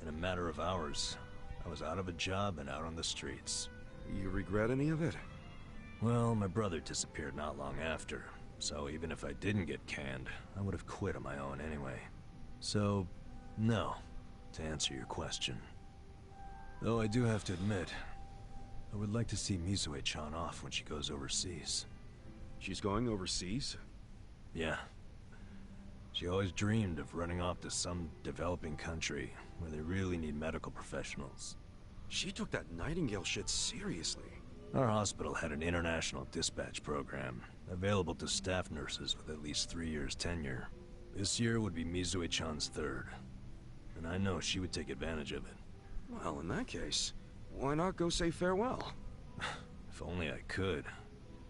In a matter of hours, I was out of a job and out on the streets. You regret any of it? Well, my brother disappeared not long after, so even if I didn't get canned, I would have quit on my own anyway. So, no, to answer your question. Though I do have to admit, I would like to see Mizue-chan off when she goes overseas. She's going overseas? Yeah. She always dreamed of running off to some developing country where they really need medical professionals. She took that Nightingale shit seriously. Our hospital had an international dispatch program, Available to staff nurses with at least 3 years tenure. This year would be Mizue-chan's third. And I know she would take advantage of it. Well, in that case, why not go say farewell? If only I could.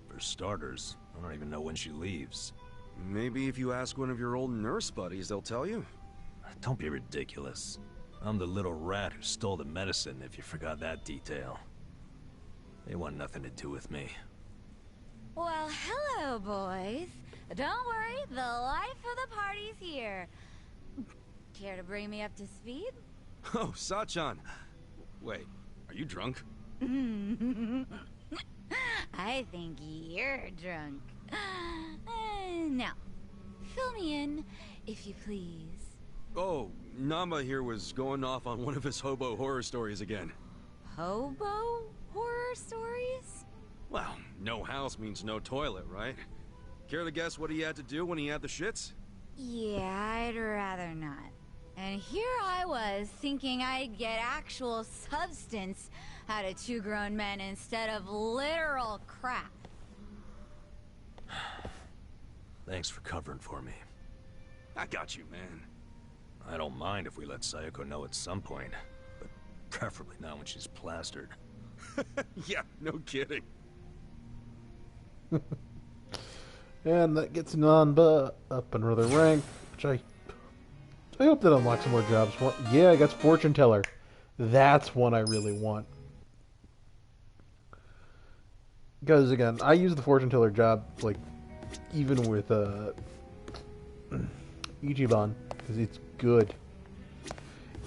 For starters, I don't even know when she leaves. Maybe if you ask one of your old nurse buddies, they'll tell you. Don't be ridiculous. I'm the little rat who stole the medicine, if you forgot that detail. They want nothing to do with me. Well, hello, boys. Don't worry, the life of the party's here. Care to bring me up to speed? Oh, Sachan. Wait, are you drunk? I think you're drunk. Now, fill me in, if you please. Oh, Namba here was going off on one of his hobo horror stories again. Hobo horror stories? Well, no house means no toilet, right? Care to guess what he had to do when he had the shits? Yeah, I'd rather not. And here I was, thinking I'd get actual substance out of two grown men instead of literal crap. Thanks for covering for me. I got you, man. I don't mind if we let Sayoko know at some point, but preferably not when she's plastered. Yeah, no kidding. And that gets Nanba up another rank, which I hope that unlocks some more jobs for. Yeah, I got Fortune Teller. That's one I really want. Because again, I use the Fortune Teller job like even with Ichiban because it's good.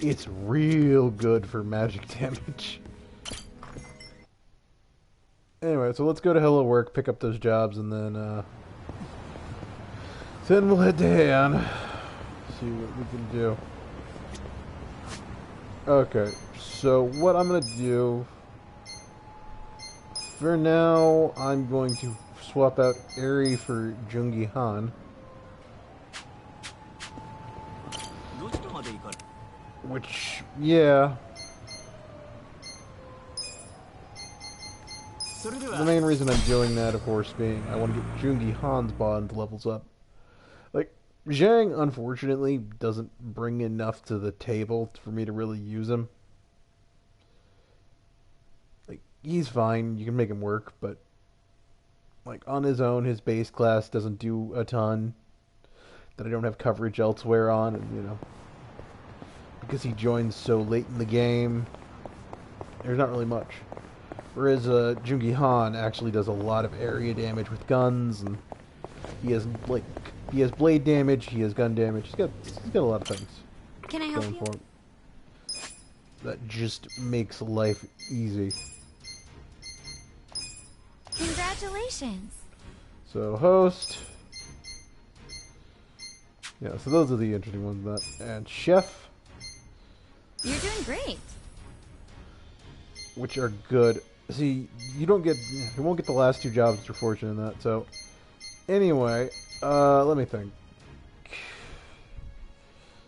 It's real good for magic damage. Anyway, so let's go to Hello Work, pick up those jobs, and then we'll head to Heian. See what we can do. Okay, so what I'm gonna do for now, I'm going to swap out Eri for Jungi Han. Which, yeah. The main reason I'm doing that, of course, being I want to get Jungi Han's bond levels up. Like, Zhang, unfortunately, doesn't bring enough to the table for me to really use him. Like, he's fine, you can make him work, but like, on his own, his base class doesn't do a ton that I don't have coverage elsewhere on, and, you know, because he joins so late in the game, there's not really much. Whereas Jungi Han actually does a lot of area damage with guns, and he has blade damage, he has gun damage, he's got a lot of things. Can I help going you? for him. That just makes life easy. Congratulations. So host. Yeah, so those are the interesting ones. That and chef, You're doing great. which are good. See, you won't get the last two jobs if you're fortunate in that. So anyway, let me think.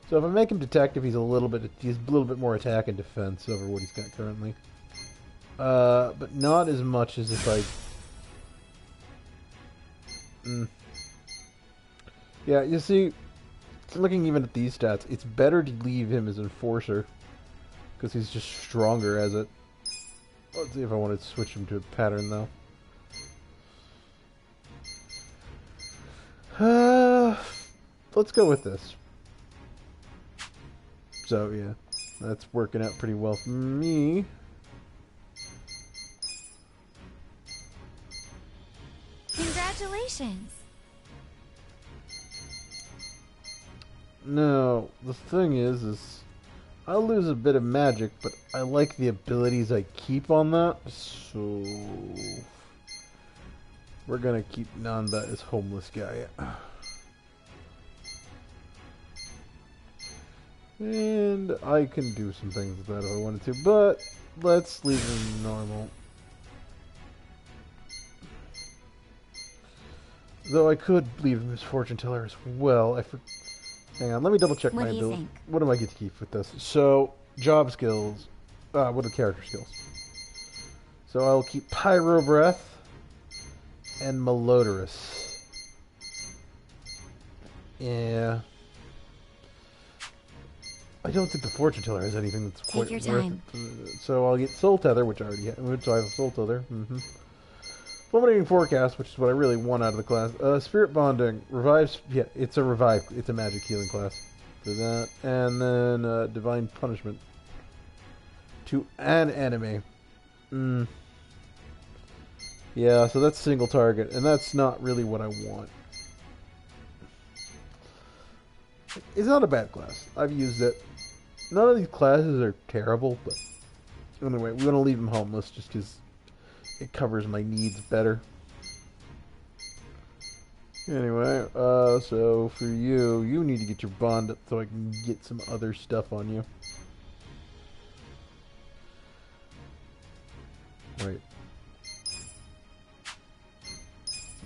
So if I make him detective, he's a little bit more attack and defense over what he's got currently. But not as much as if I. Yeah, you see, looking even at these stats, it's better to leave him as Enforcer, because he's just stronger as it. Let's see if I want to switch him to a pattern, though. Let's go with this. So, yeah, that's working out pretty well for me. Congratulations. No, the thing is I'll lose a bit of magic, but I like the abilities I keep on that, so we're gonna keep Nanda as homeless guy. And I can do some things with that if I wanted to, but let's leave him normal. Though I could leave him as fortune teller as well. Hang on, let me double check my ability. What do I get to keep with this? So, job skills. What are character skills? So I'll keep Pyro Breath. and malodorous. Yeah. I don't think the fortune teller has anything that's quite Take your worth time. it. So I'll get soul tether, which I already have, which I have a soul tether. Fulminating forecast, which is what I really want out of the class. Spirit bonding revives. Yeah, it's a revive. It's a magic healing class. For that, and then divine punishment to an enemy. Yeah, so that's single target, and that's not really what I want. It's not a bad class. I've used it. None of these classes are terrible, but anyway, we want to leave them homeless just because it covers my needs better. Anyway, so for you, you need to get your bond up so I can get some other stuff on you. Wait.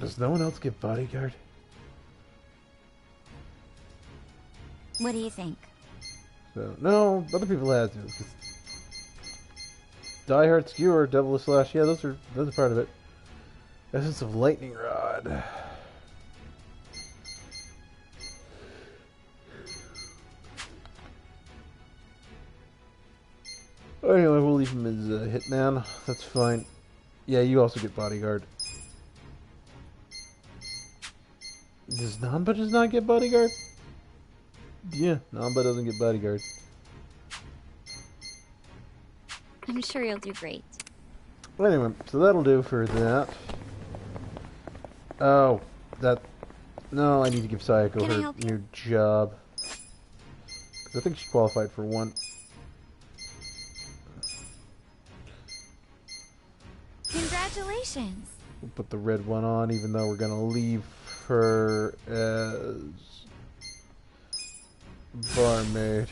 Does no one else get bodyguard? What do you think? So, no, other people had to. Die Hard Skewer, Devilish Slash, yeah, those are part of it. Essence of Lightning Rod. Anyway, we'll leave him as a hitman. That's fine. Yeah, you also get bodyguard. Does Nanba just not get bodyguard? Yeah, Nanba doesn't get bodyguard. I'm sure you'll do great. Anyway, so that'll do for that. Oh, that... No, I need to give Sayako her new job. Because I think she qualified for one. Congratulations! We'll put the red one on, even though we're going to leave her as... barmaid.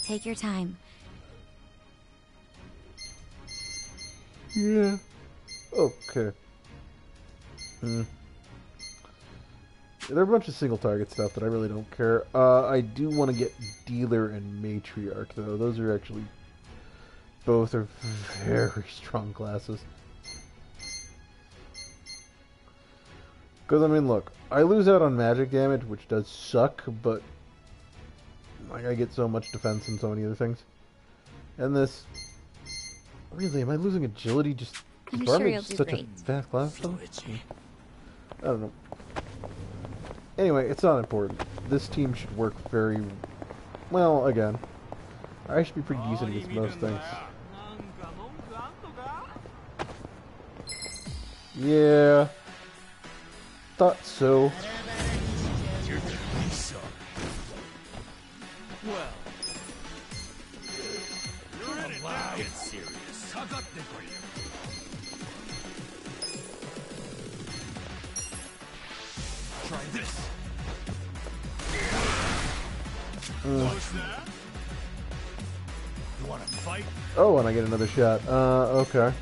Take your time. Yeah. Okay. There are a bunch of single target stuff that I really don't care. I do want to get Dealer and Matriarch, though. Those are actually... both are very strong classes. Because, I mean, look. I lose out on magic damage, which does suck, but... like, I get so much defense and so many other things. And this... really, am I losing agility just... I'm because sure you'll Barmaid's do such great. a fast class? I don't know. Anyway, it's not important. This team should work very... well, again. I should be pretty decent against most things. Yeah. Thought so. You're gonna be sorry. Well, you're in it now. Get serious. Try this. What's that? You wanna fight? Oh, and I get another shot. Okay.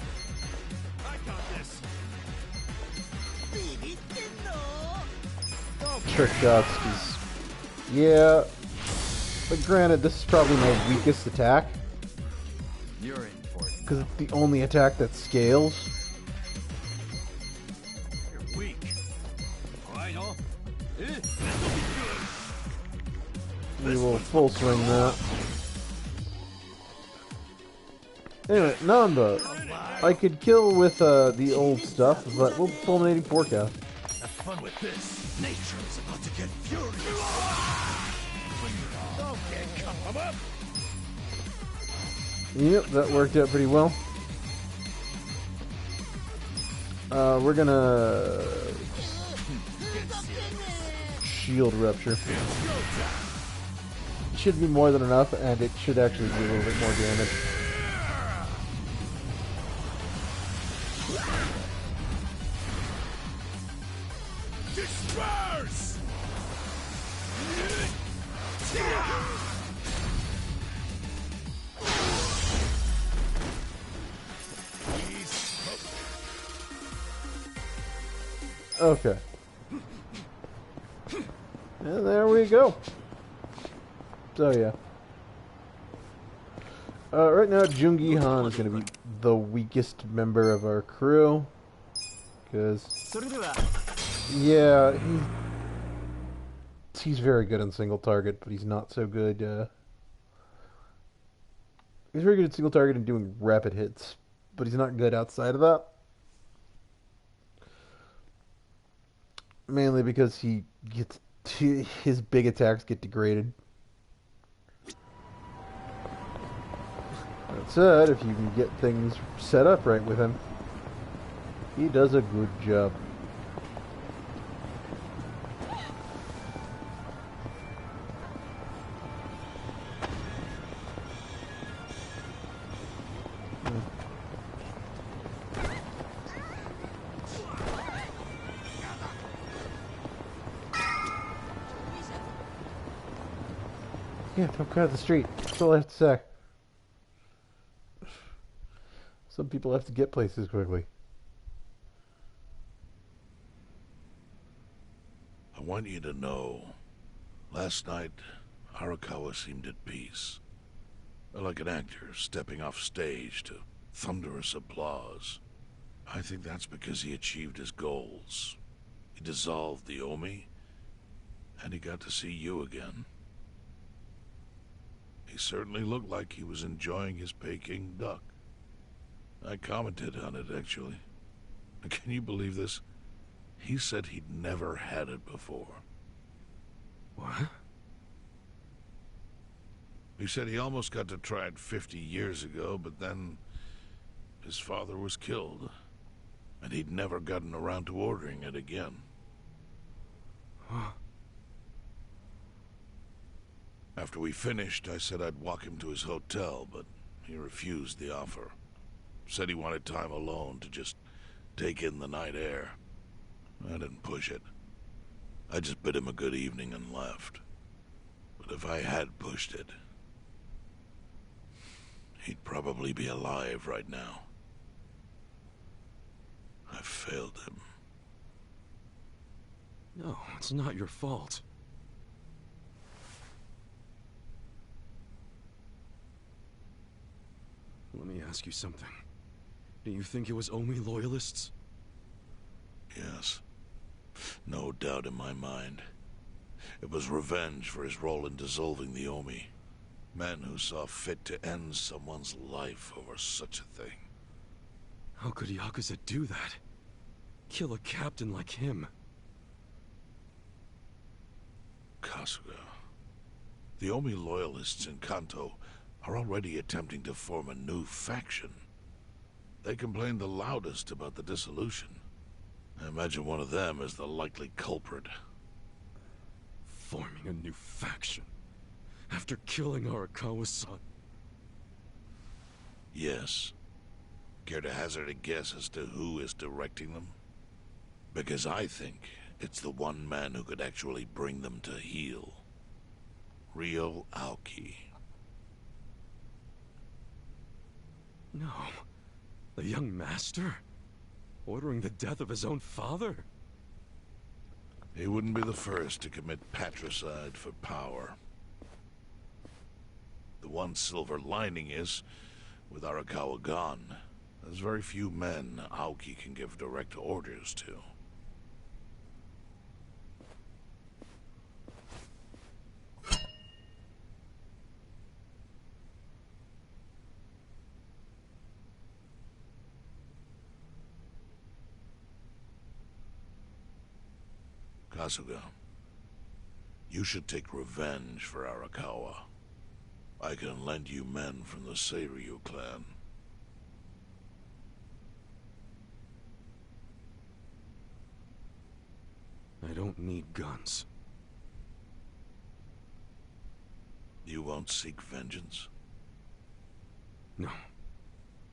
Trick shots, 'cause... yeah. But granted, this is probably my weakest attack. You're in for it. Because it's the only attack that scales. You're weak. Alright, huh? We will full swing that. Anyway, Namba. I could kill with the old stuff, but we'll fulminating forecast. Have fun with this. Nature is about to get furious. Okay, come up. Yep, that worked out pretty well. We're gonna... shield rupture. Should be more than enough, and it should actually do a little bit more damage. Disperse! Okay. And there we go. So yeah. Right now, Jungi Han is going to be the weakest member of our crew. Because, yeah, he's very good on single target, but he's not so good. He's very good at single target and doing rapid hits, but he's not good outside of that. Mainly because his big attacks get degraded. That said, if you can get things set up right with him, he does a good job. Yeah, don't crowd the street. That's all I have to say. Some people have to get places quickly. I want you to know, last night, Arakawa seemed at peace. Like an actor stepping off stage to thunderous applause. I think that's because he achieved his goals. He dissolved the Omi, and he got to see you again. He certainly looked like he was enjoying his Peking duck. I commented on it, actually. Can you believe this? He said he'd never had it before. What? He said he almost got to try it 50 years ago, but then his father was killed, and he'd never gotten around to ordering it again. Huh. After we finished, I said I'd walk him to his hotel, but he refused the offer. Said he wanted time alone to just take in the night air. I didn't push it. I just bid him a good evening and left. But if I had pushed it, he'd probably be alive right now. I failed him. No, it's not your fault. Let me ask you something. Do you think it was Omi loyalists? Yes. No doubt in my mind. It was revenge for his role in dissolving the Omi. Men who saw fit to end someone's life over such a thing. How could Yakuza do that? Kill a captain like him? Kasuga. The Omi loyalists in Kanto are already attempting to form a new faction. They complain the loudest about the dissolution. I imagine one of them is the likely culprit. Forming a new faction? After killing Arakawa's son? Yes. Care to hazard a guess as to who is directing them? Because I think it's the one man who could actually bring them to heel. Ryo Aoki. No. The young master? Ordering the death of his own father? He wouldn't be the first to commit patricide for power. The one silver lining is, with Arakawa gone, there's very few men Aoki can give direct orders to. Kasuga, you should take revenge for Arakawa. I can lend you men from the Seiryu clan. I don't need guns. You won't seek vengeance? No.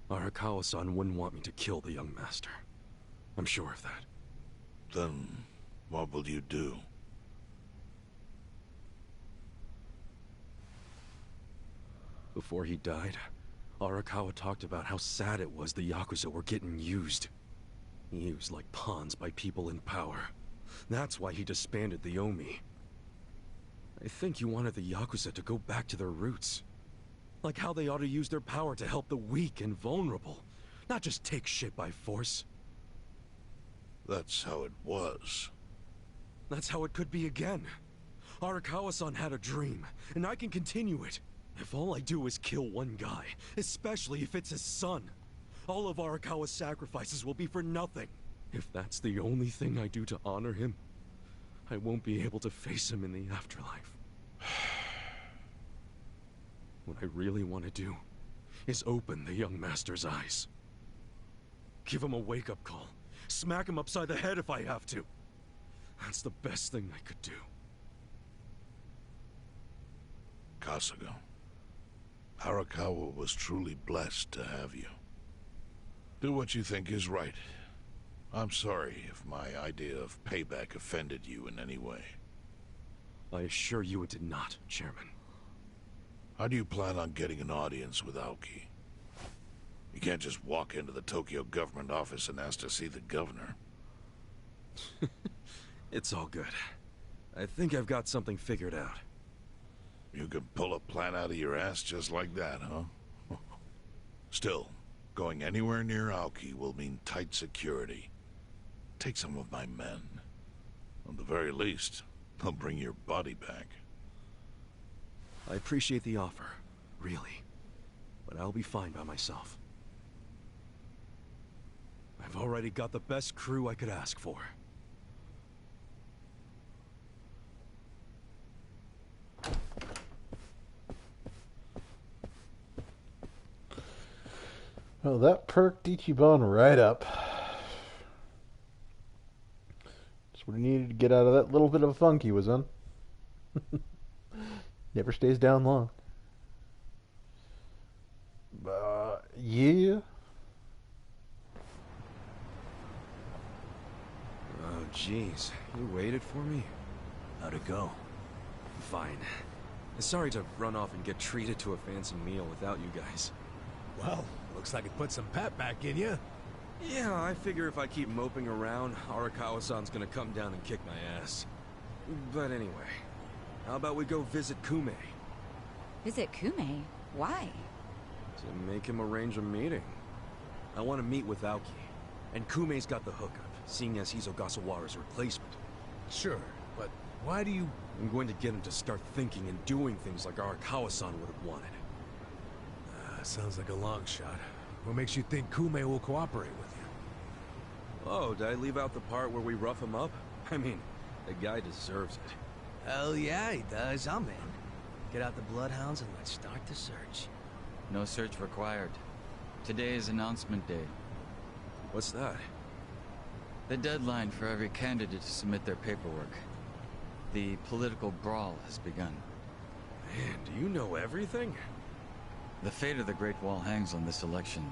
Arakawa-san wouldn't want me to kill the young master. I'm sure of that. Then what will you do? Before he died, Arakawa talked about how sad it was the Yakuza were getting used. Used like pawns by people in power. That's why he disbanded the Omi. I think he wanted the Yakuza to go back to their roots. Like how they ought to use their power to help the weak and vulnerable, not just take shit by force. That's how it was. That's how it could be again. Arakawa-san had a dream, and I can continue it. If all I do is kill one guy, especially if it's his son, all of Arakawa's sacrifices will be for nothing. If that's the only thing I do to honor him, I won't be able to face him in the afterlife. What I really want to do is open the young master's eyes. Give him a wake-up call. Smack him upside the head if I have to. That's the best thing I could do. Kasuga, Arakawa was truly blessed to have you. Do what you think is right. I'm sorry if my idea of payback offended you in any way. I assure you it did not, Chairman. How do you plan on getting an audience with Aoki? You can't just walk into the Tokyo government office and ask to see the governor. It's all good. I think I've got something figured out. You can pull a plan out of your ass just like that, huh? Still, going anywhere near Aoki will mean tight security. Take some of my men. At the very least, they'll bring your body back. I appreciate the offer, really. But I'll be fine by myself. I've already got the best crew I could ask for. Well, that perked Ichiban right up. Just what he needed to get out of that little bit of a funk he was in. Never stays down long. Yeah. Oh, jeez. You waited for me? How'd it go? Fine. Sorry to run off and get treated to a fancy meal without you guys. Well, looks like it put some pep back in you. Yeah, I figure if I keep moping around, Arakawa-san's gonna come down and kick my ass. But anyway, how about we go visit Kume? Visit Kume? Why? To make him arrange a meeting. I want to meet with Aoki, and Kume's got the hookup, seeing as he's Ogasawara's replacement. Sure, but why do you... I'm going to get him to start thinking and doing things like Arakawa-san would have wanted. Sounds like a long shot. What makes you think Kume will cooperate with you? Oh, did I leave out the part where we rough him up? I mean, the guy deserves it. Hell yeah, he does. I'm in. Get out the bloodhounds and let's start the search. No search required. Today is announcement day. What's that? The deadline for every candidate to submit their paperwork. The political brawl has begun. Man, do you know everything? The fate of the Great Wall hangs on this election.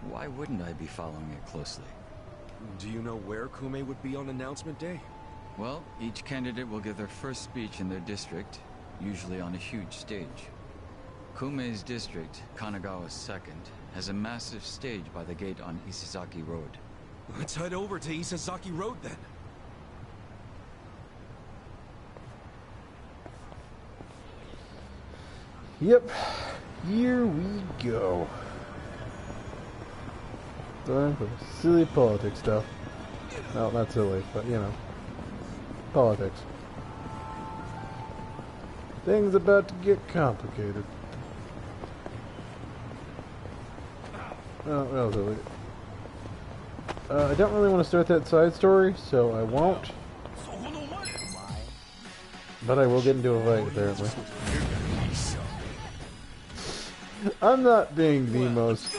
Why wouldn't I be following it closely? Do you know where Kume would be on announcement day? Well, each candidate will give their first speech in their district, usually on a huge stage. Kume's district, Kanagawa's second, has a massive stage by the gate on Isazaki Road. Let's head over to Isazaki Road then. Yep. Here we go. Time for silly politics stuff. Well, not silly, but you know. Politics. Things about to get complicated. Oh, relatively. I don't really want to start that side story, so I won't. But I will get into a fight, apparently. I'm not being the most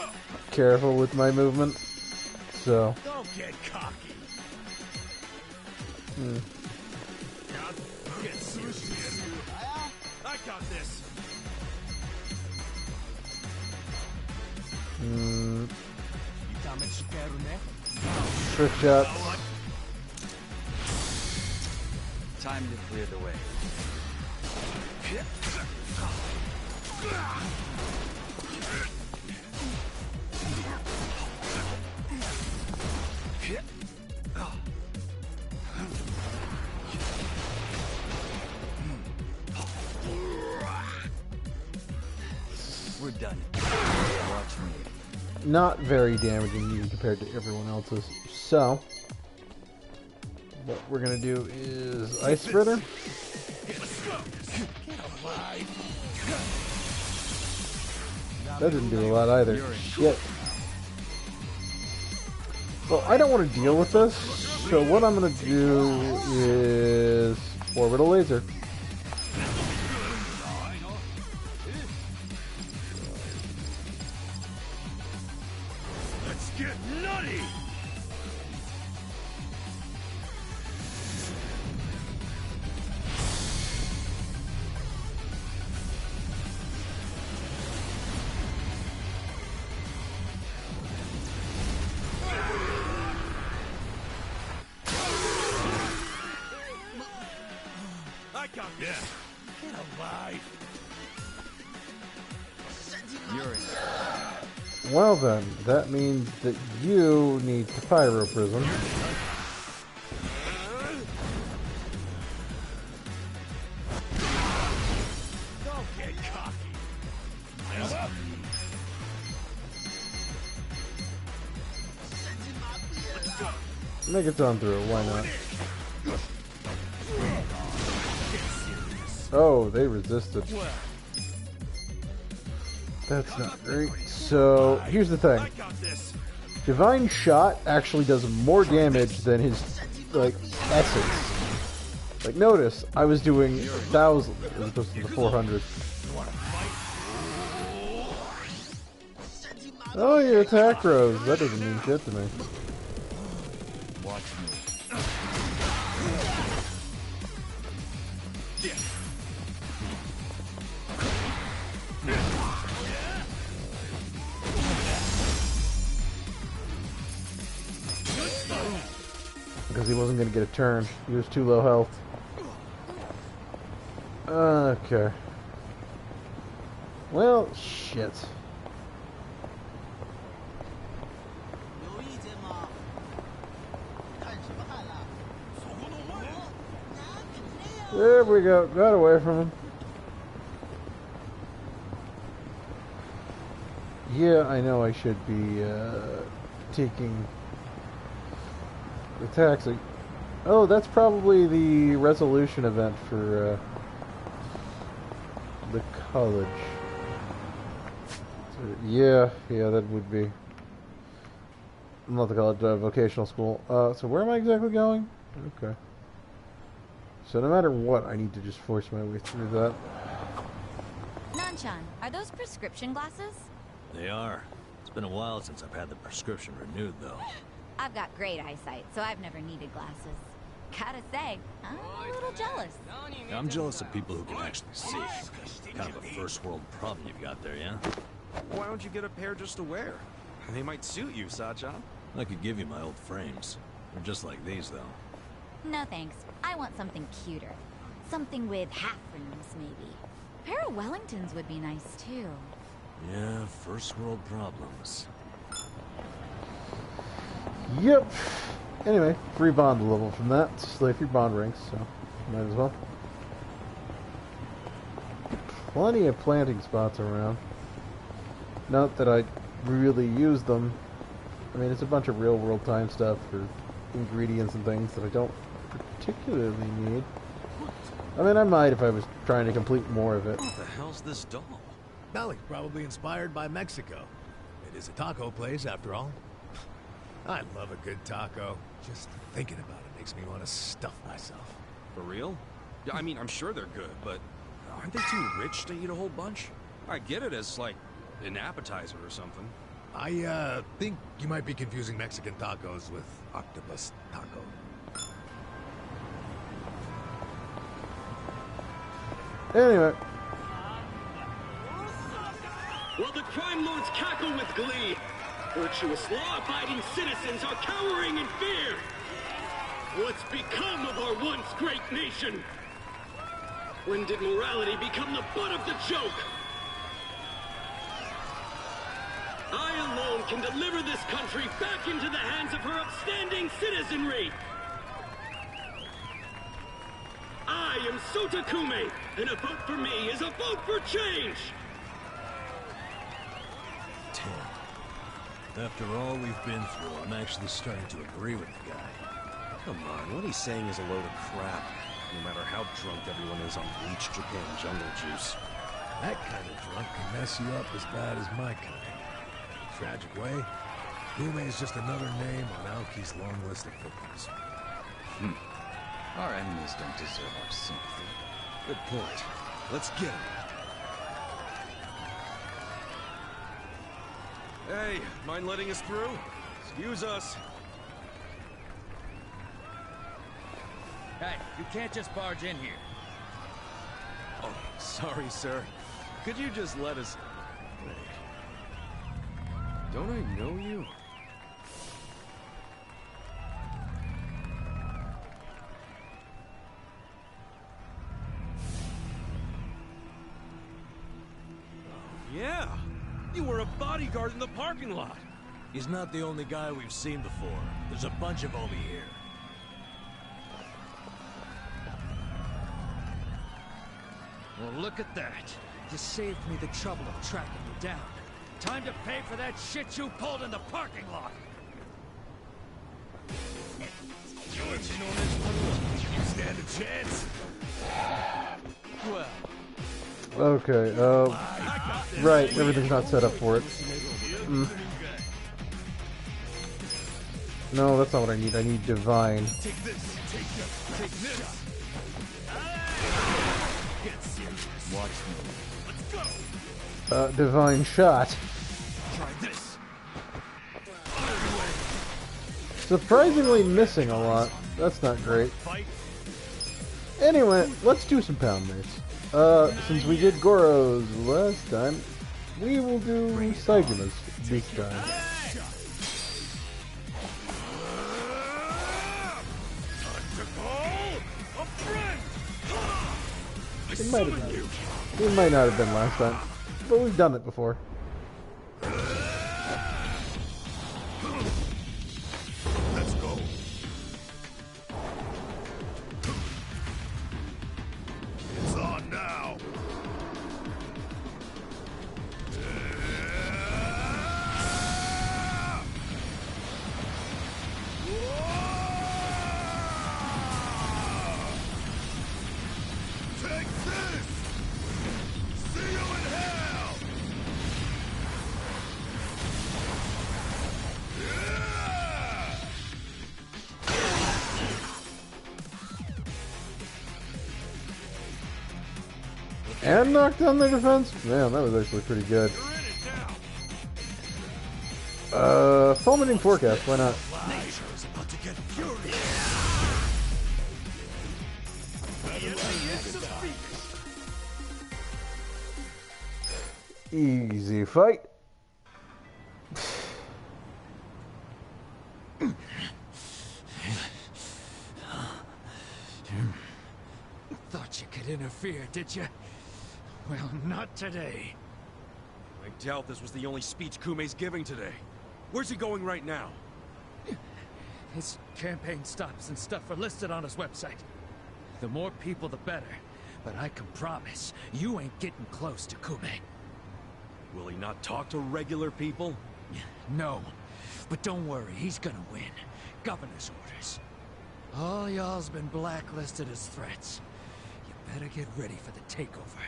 careful with my movement, so... Don't get cocky. Get sushi. I got this. Trick shots. Time to clear the way. done. Watch me. Not very damaging even compared to everyone else's. So, what we're gonna do is Ice Spreader. That didn't do a lot either. Shit. Well, I don't want to deal with this, so what I'm gonna do is Orbital Laser. Let's get nutty! I got this. Yeah. Get alive. You're in. Well then, that means that you need to Pyro Prism. Don't get cocky. Make it on through, why not? Oh, they resisted. That's not great. So, here's the thing. Divine Shot actually does more damage than his, like, essence. Like, notice, I was doing 1,000 as opposed to the 400. Oh, your attack rose. That doesn't mean shit to me. Watch me. Because he wasn't going to get a turn. He was too low health. Okay. Well, shit. There we go. Got away from him. Yeah, I know I should be taking the taxi. Oh, that's probably the resolution event for the college. So, yeah, that would be. Not the college, vocational school. So where am I exactly going? Okay. So no matter what, I need to just force my way through that. Nanchan, are those prescription glasses? They are. It's been a while since I've had the prescription renewed, though. I've got great eyesight, so I've never needed glasses. Gotta say, I'm a little jealous. Yeah, I'm jealous of people who can actually see. Kind of a first world problem you've got there, yeah? Why don't you get a pair just to wear? They might suit you, Sachan. I could give you my old frames. They're just like these, though. No thanks. I want something cuter. Something with half rims, maybe. A pair of Wellingtons would be nice, too. Yeah, first world problems. Yep. Anyway, free bond level from that. Slave free bond ranks, so might as well. Plenty of planting spots around. Not that I really use them. I mean, it's a bunch of real world time stuff for ingredients and things that I don't particularly need. I mean, I might if I was trying to complete more of it. What the hell's this doll? Belly, probably inspired by Mexico. It is a taco place, after all. I love a good taco. Just thinking about it makes me want to stuff myself. For real? Yeah, I mean, I'm sure they're good, but aren't they too rich to eat a whole bunch? I get it as, like, an appetizer or something. I, think you might be confusing Mexican tacos with octopus taco. Anyway. While the crime lords cackle with glee, virtuous law-abiding citizens are cowering in fear. What's become of our once great nation? When did morality become the butt of the joke? I alone can deliver this country back into the hands of her upstanding citizenry. I am Sota Kume, and a vote for me is a vote for change. After all we've been through, I'm actually starting to agree with the guy. Come on, what he's saying is a load of crap. No matter how drunk everyone is on bleach Japan jungle juice. That kind of drunk can mess you up as bad as my kind. In a tragic way, Kume is just another name on Aoki's long list of victims. Our enemies don't deserve our sympathy. Good point. Let's get him. Hey, mind letting us through? Excuse us. Hey, you can't just barge in here. Oh, sorry, sir. Could you just let us... Wait. Don't I know you? Yeah! You were a bodyguard in the parking lot! He's not the only guy we've seen before. There's a bunch of Omi here. Well, look at that. You saved me the trouble of tracking you down. Time to pay for that shit you pulled in the parking lot! Stand a chance? Well... Okay, right, everything's not set up for it. No, that's not what I need. I need divine. Take this, take this. Get serious. Watch me. Let's go. Divine shot. Try this. Surprisingly missing a lot. That's not great. Anyway, let's do some pound mace. Since we did Goro's last time, we will do Saijuma's this time. It might not have been last time, but we've done it before. Let's go. It's on now. Take this! See you in hell! And knock down their defense? Man, that was actually pretty good. Fulminating Forecast, why not? Nature's about to get furious. Easy fight. Thought you could interfere, did you? Well, not today. I doubt this was the only speech Kume's giving today. Where's he going right now? His campaign stops and stuff are listed on his website. The more people, the better. But I can promise, you ain't getting close to Kume. Will he not talk to regular people? No. But don't worry, he's gonna win. Governor's orders. All y'all's been blacklisted as threats. You better get ready for the takeover.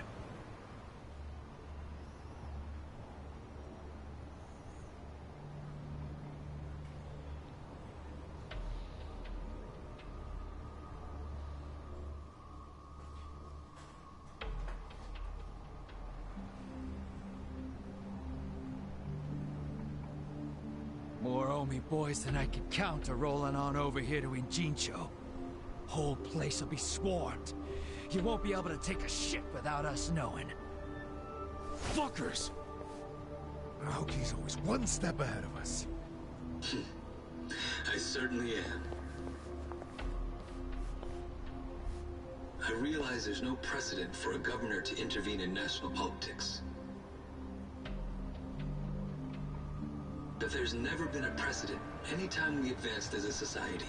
More Omi boys than I can count are rolling on over here to Injincho. Whole place will be swarmed. You won't be able to take a shit without us knowing. Fuckers! Aoki's always one step ahead of us. I certainly am. I realize there's no precedent for a governor to intervene in national politics. But there's never been a precedent anytime we advanced as a society.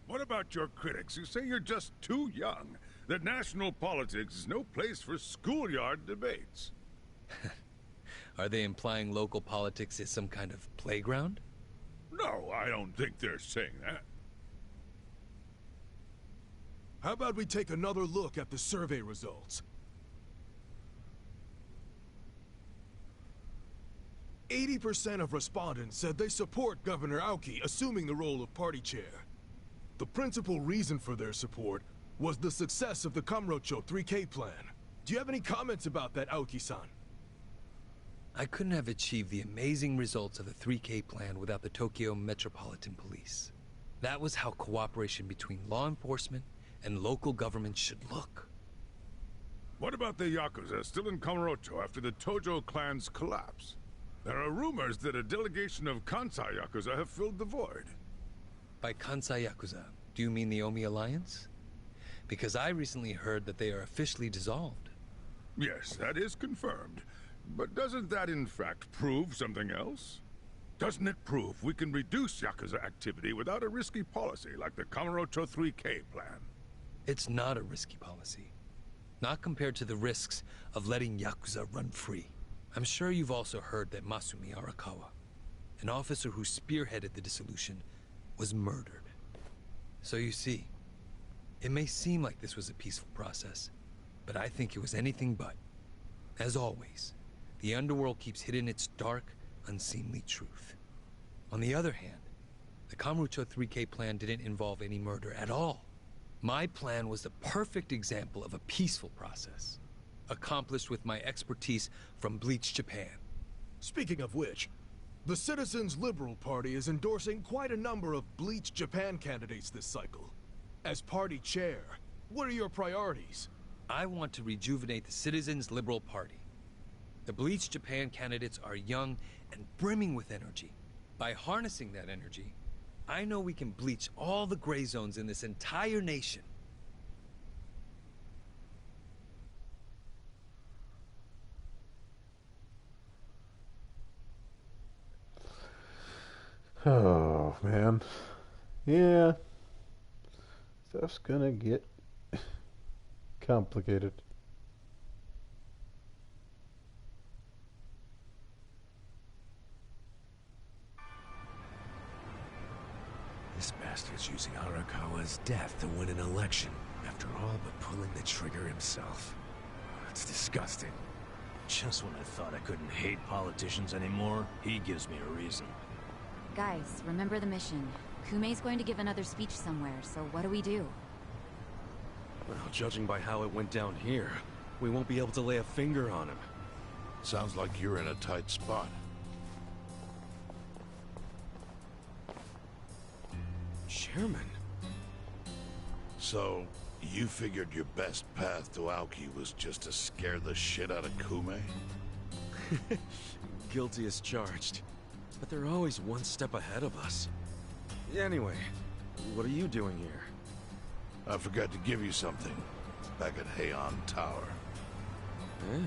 What about your critics who say you're just too young, that national politics is no place for schoolyard debates. Are they implying local politics is some kind of playground? No, I don't think they're saying that. How about we take another look at the survey results? 80% of respondents said they support Governor Aoki assuming the role of party chair. The principal reason for their support was the success of the Kamurocho 3K plan. Do you have any comments about that, Aoki-san? I couldn't have achieved the amazing results of the 3K plan without the Tokyo Metropolitan Police. That was how cooperation between law enforcement and local government should look. What about the Yakuza still in Kamurocho after the Tojo clan's collapse? There are rumors that a delegation of Kansai Yakuza have filled the void. By Kansai Yakuza, do you mean the Omi Alliance? Because I recently heard that they are officially dissolved. Yes, that is confirmed. But doesn't that in fact prove something else? Doesn't it prove we can reduce Yakuza activity without a risky policy like the Kamurocho 3K plan? It's not a risky policy. Not compared to the risks of letting Yakuza run free. I'm sure you've also heard that Masumi Arakawa, an officer who spearheaded the dissolution, was murdered. So you see, it may seem like this was a peaceful process, but I think it was anything but. As always, the underworld keeps hidden its dark, unseemly truth. On the other hand, the Kamurocho 3K plan didn't involve any murder at all. My plan was the perfect example of a peaceful process, accomplished with my expertise from Bleach Japan. Speaking of which, the Citizens Liberal Party is endorsing quite a number of Bleach Japan candidates this cycle. As party chair, what are your priorities? I want to rejuvenate the Citizens Liberal Party. The Bleach Japan candidates are young and brimming with energy. By harnessing that energy, I know we can bleach all the gray zones in this entire nation. Oh, man. Yeah. Stuff's gonna get complicated. This bastard's using Arakawa's death to win an election, after all but pulling the trigger himself. It's disgusting. Just when I thought I couldn't hate politicians anymore, he gives me a reason. Guys, remember the mission. Kumei's going to give another speech somewhere, so what do we do? Well, judging by how it went down here, we won't be able to lay a finger on him. Sounds like you're in a tight spot. Chairman? So, you figured your best path to Aoki was just to scare the shit out of Kume? Guilty as charged. But they're always one step ahead of us. Anyway, what are you doing here? I forgot to give you something back at Heian Tower. Eh?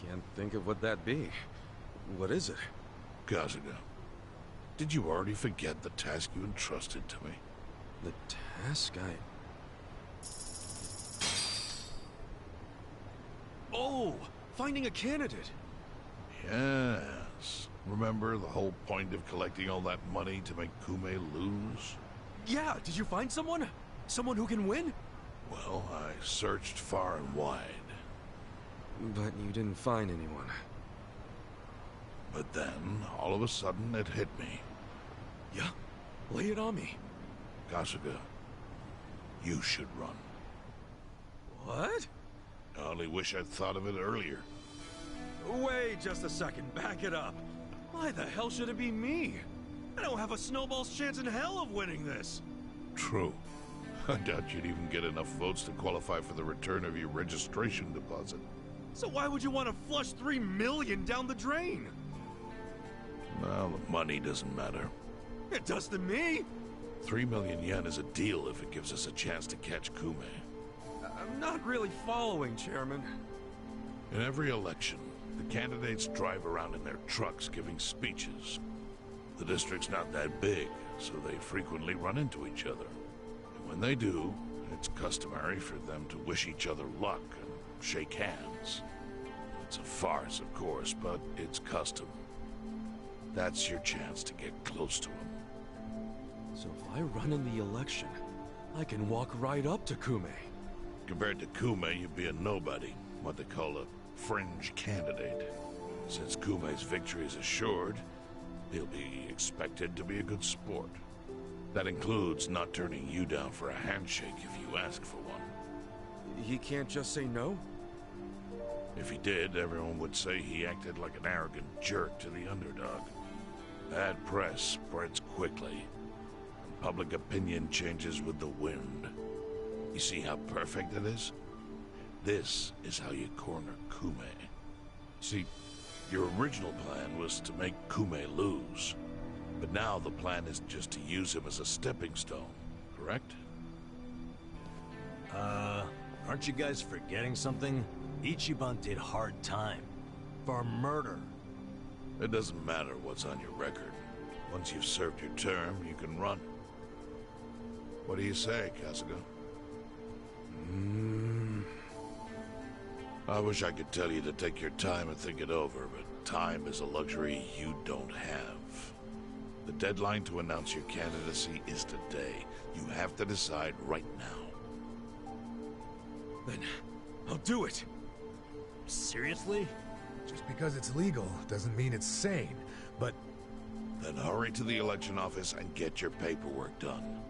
Can't think of what that'd be. What is it? Kazuga, did you already forget the task you entrusted to me? The task Oh! Finding a candidate! Yes. Remember the whole point of collecting all that money to make Kume lose? Yeah, did you find someone? Someone who can win? Well, I searched far and wide. But you didn't find anyone. But then, all of a sudden, it hit me. Yeah? Lay it on me. Kasuga, you should run. What? I only wish I'd thought of it earlier. Wait just a second, back it up. Why the hell should it be me? I don't have a snowball's chance in hell of winning this. True. I doubt you'd even get enough votes to qualify for the return of your registration deposit. So why would you want to flush $3 million down the drain? Well, the money doesn't matter. It does to me. 3 million yen is a deal if it gives us a chance to catch Kume. I'm not really following, Chairman. In every election, the candidates drive around in their trucks giving speeches. The district's not that big, so they frequently run into each other. And when they do, it's customary for them to wish each other luck and shake hands. It's a farce, of course, but it's custom. That's your chance to get close to him. So if I run in the election, I can walk right up to Kume. Compared to Kume, you'd be a nobody, what they call a fringe candidate. Since Kume's victory is assured, he'll be expected to be a good sport. That includes not turning you down for a handshake if you ask for one. He can't just say no? If he did, everyone would say he acted like an arrogant jerk to the underdog. Bad press spreads quickly, and public opinion changes with the wind. You see how perfect it is? This is how you corner Kume. See, your original plan was to make Kume lose. But now the plan is just to use him as a stepping stone, correct? Aren't you guys forgetting something? Ichiban did hard time. For murder. It doesn't matter what's on your record. Once you've served your term, you can run. What do you say, Kasuga? I wish I could tell you to take your time and think it over, but time is a luxury you don't have. The deadline to announce your candidacy is today. You have to decide right now. Then I'll do it. Seriously? Just because it's legal doesn't mean it's sane, but... Then hurry to the election office and get your paperwork done.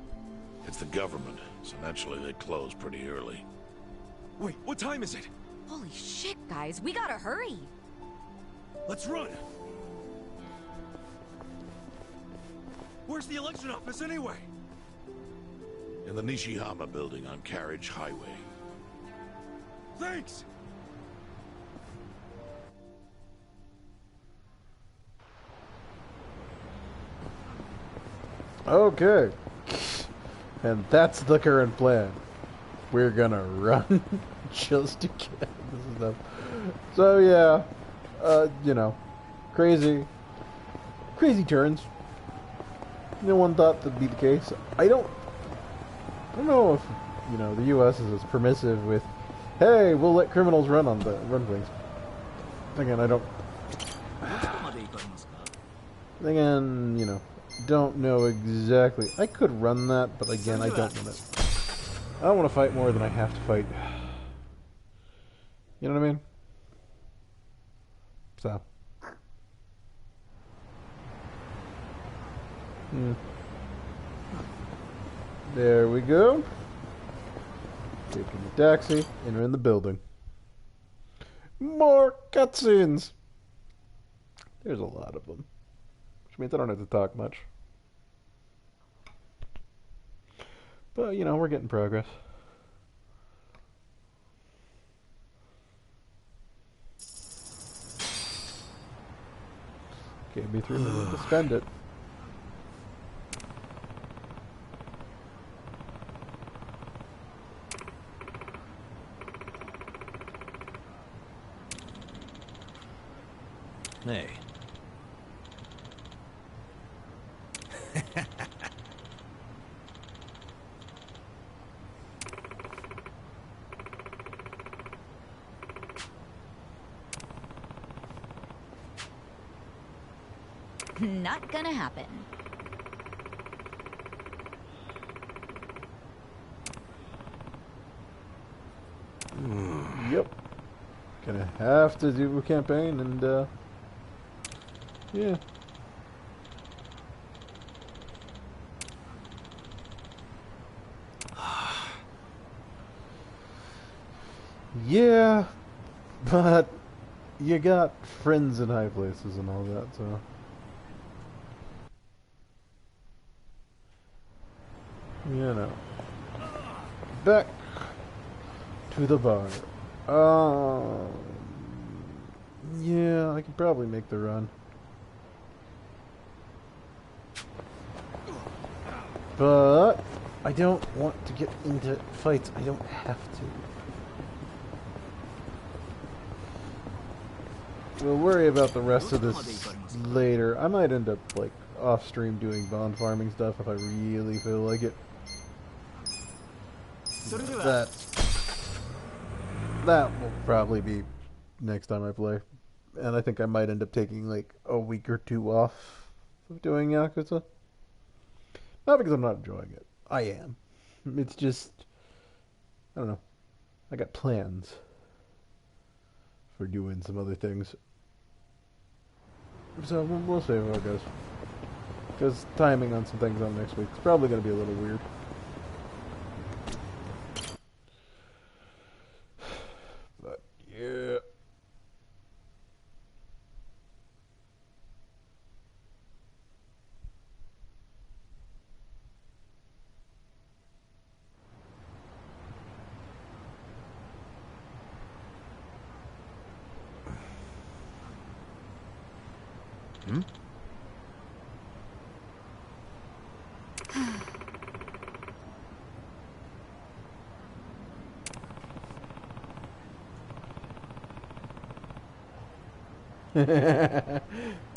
It's the government, so naturally they close pretty early. Wait, what time is it? Holy shit, guys, we gotta hurry. Let's run! Where's the election office anyway? In the Nishihama building on Carriage Highway. Thanks! Okay. And that's the current plan. We're gonna run just to get this stuff. So yeah, you know, crazy turns. No one thought that'd be the case. I don't know if, you know, the U.S. is as permissive with, hey, we'll let criminals run things. Again, Again, you know, don't know exactly. I could run that, but again, I don't want it. I don't want to fight more than I have to fight. You know what I mean? So. There we go. Taking the taxi, entering the building. More cutscenes! There's a lot of them. Which means I don't have to talk much. But, you know, we're getting progress. Gave me 3 minutes to spend it. Hey. Not gonna happen. Yep. Gonna have to do a campaign and, yeah. Yeah, but you got friends in high places and all that, so... You know. Back to the bar. Yeah, I could probably make the run. But I don't want to get into fights. I don't have to. We'll worry about the rest of this later. I might end up, like, off-stream doing bond farming stuff if I really feel like it. That will probably be next time I play. And I think I might end up taking, like, a week or two off of doing Yakuza. Not because I'm not enjoying it. I am. It's just, I don't know. I got plans for doing some other things. So we'll see how it goes. Because timing on some things on next week is probably going to be a little weird. But, yeah. Hmm?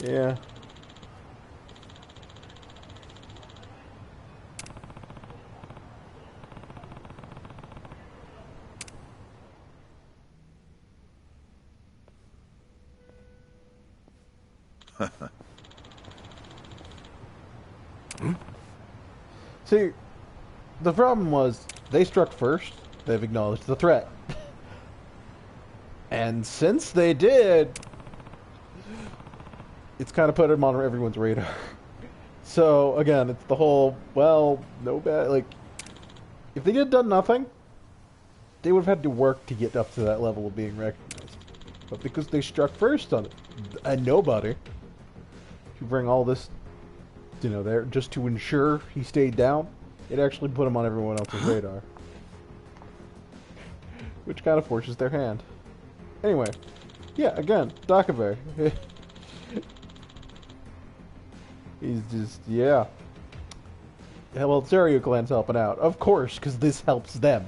Yeah. See, the problem was they struck first. They've acknowledged the threat. And since they did, it's kind of put them on everyone's radar. So, again, it's the whole, well, no bad, like, if they had done nothing, they would have had to work to get up to that level of being recognized. But because they struck first on it, and nobody, to bring all this, you know, there, just to ensure he stayed down, it actually put him on everyone else's radar. Which kind of forces their hand. Anyway, yeah, again, Dakaberry. He's just, yeah. Yeah, well, Seiryu Clan's helping out. Of course, because this helps them.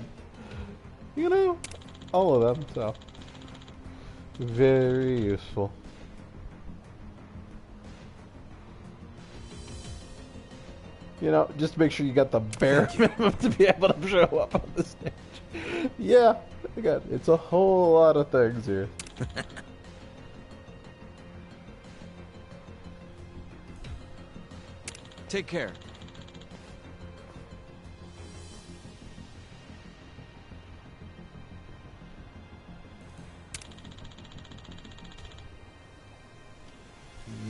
You know, all of them, so. Very useful. You know, just make sure you got the bare minimum to be able to show up on the stage. Yeah, again, it's a whole lot of things here. Take care.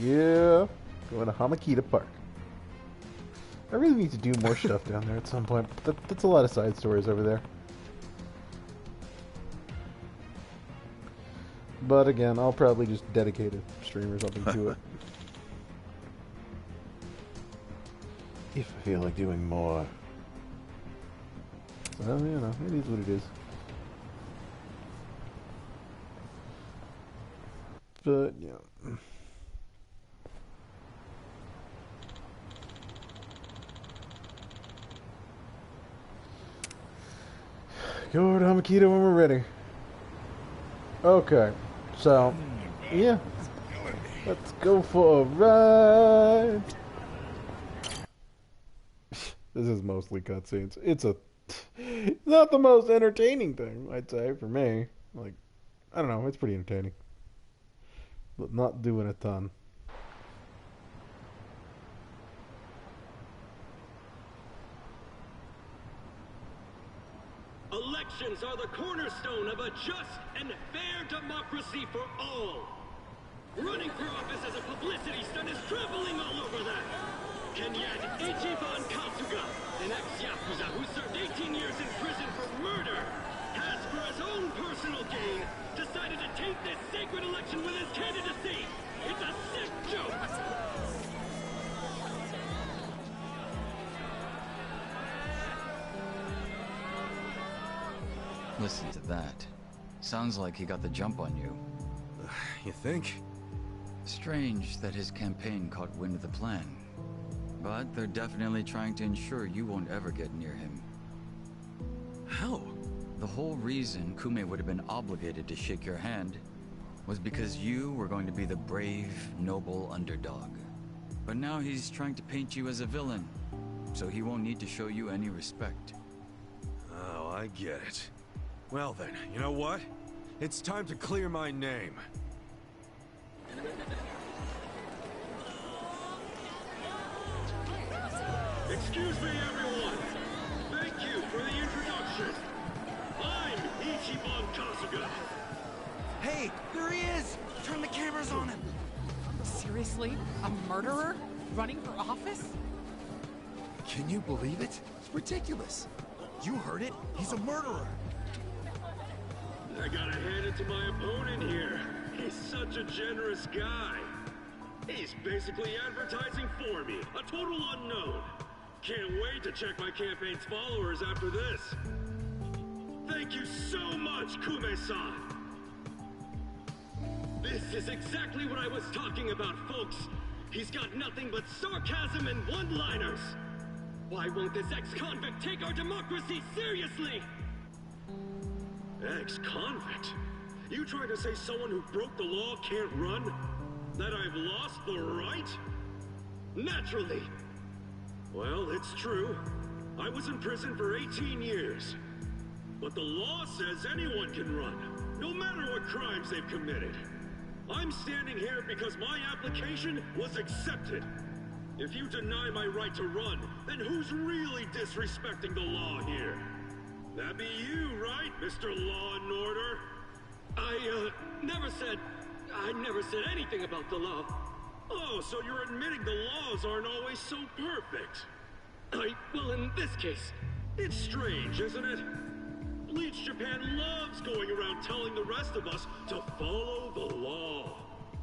Yeah, going to Hamakita Park. I really need to do more stuff down there at some point. That's a lot of side stories over there. But again, I'll probably just dedicate a stream or something to it. If I feel like doing more. Well, you know, it is what it is. But, yeah. Go to Hamakita when we're ready. Okay, so, yeah. Let's go for a ride. This is mostly cutscenes. It's not the most entertaining thing, I'd say, for me. Like, I don't know, it's pretty entertaining. But not doing a ton. Elections are the cornerstone of a just and fair democracy for all. Running for office as a publicity stunt is traveling all over that. And yet, Ichiban Kasuga, an ex-Yakuza who served 18 years in prison for murder, has, for his own personal gain, decided to taint this sacred election with his candidacy. It's a sick joke. Listen to that. Sounds like he got the jump on you. You think? Strange that his campaign caught wind of the plan. But they're definitely trying to ensure you won't ever get near him. How? The whole reason Kume would have been obligated to shake your hand was because you were going to be the brave, noble underdog. But now he's trying to paint you as a villain, so he won't need to show you any respect. Oh, I get it. Well then, you know what? It's time to clear my name. Excuse me, everyone. Thank you for the introduction. I'm Ichiban Kasuga. Hey, there he is! Turn the cameras on him! Seriously? A murderer? Running for office? Can you believe it? It's ridiculous. You heard it. He's a murderer. I gotta hand it to my opponent here. He's such a generous guy. He's basically advertising for me, a total unknown. Can't wait to check my campaign's followers after this. Thank you so much, Kume-san. This is exactly what I was talking about, folks. He's got nothing but sarcasm and one-liners. Why won't this ex-convict take our democracy seriously? Ex-convict? You trying to say someone who broke the law can't run? That I've lost the right? Naturally. Well, it's true. I was in prison for 18 years. But the law says anyone can run, no matter what crimes they've committed. I'm standing here because my application was accepted. If you deny my right to run, then who's really disrespecting the law here? That'd be you, right, Mr. Law and Order? I never said anything about the law. Oh, so you're admitting the laws aren't always so perfect. Well, in this case, it's strange, isn't it? Bleach Japan loves going around telling the rest of us to follow the law.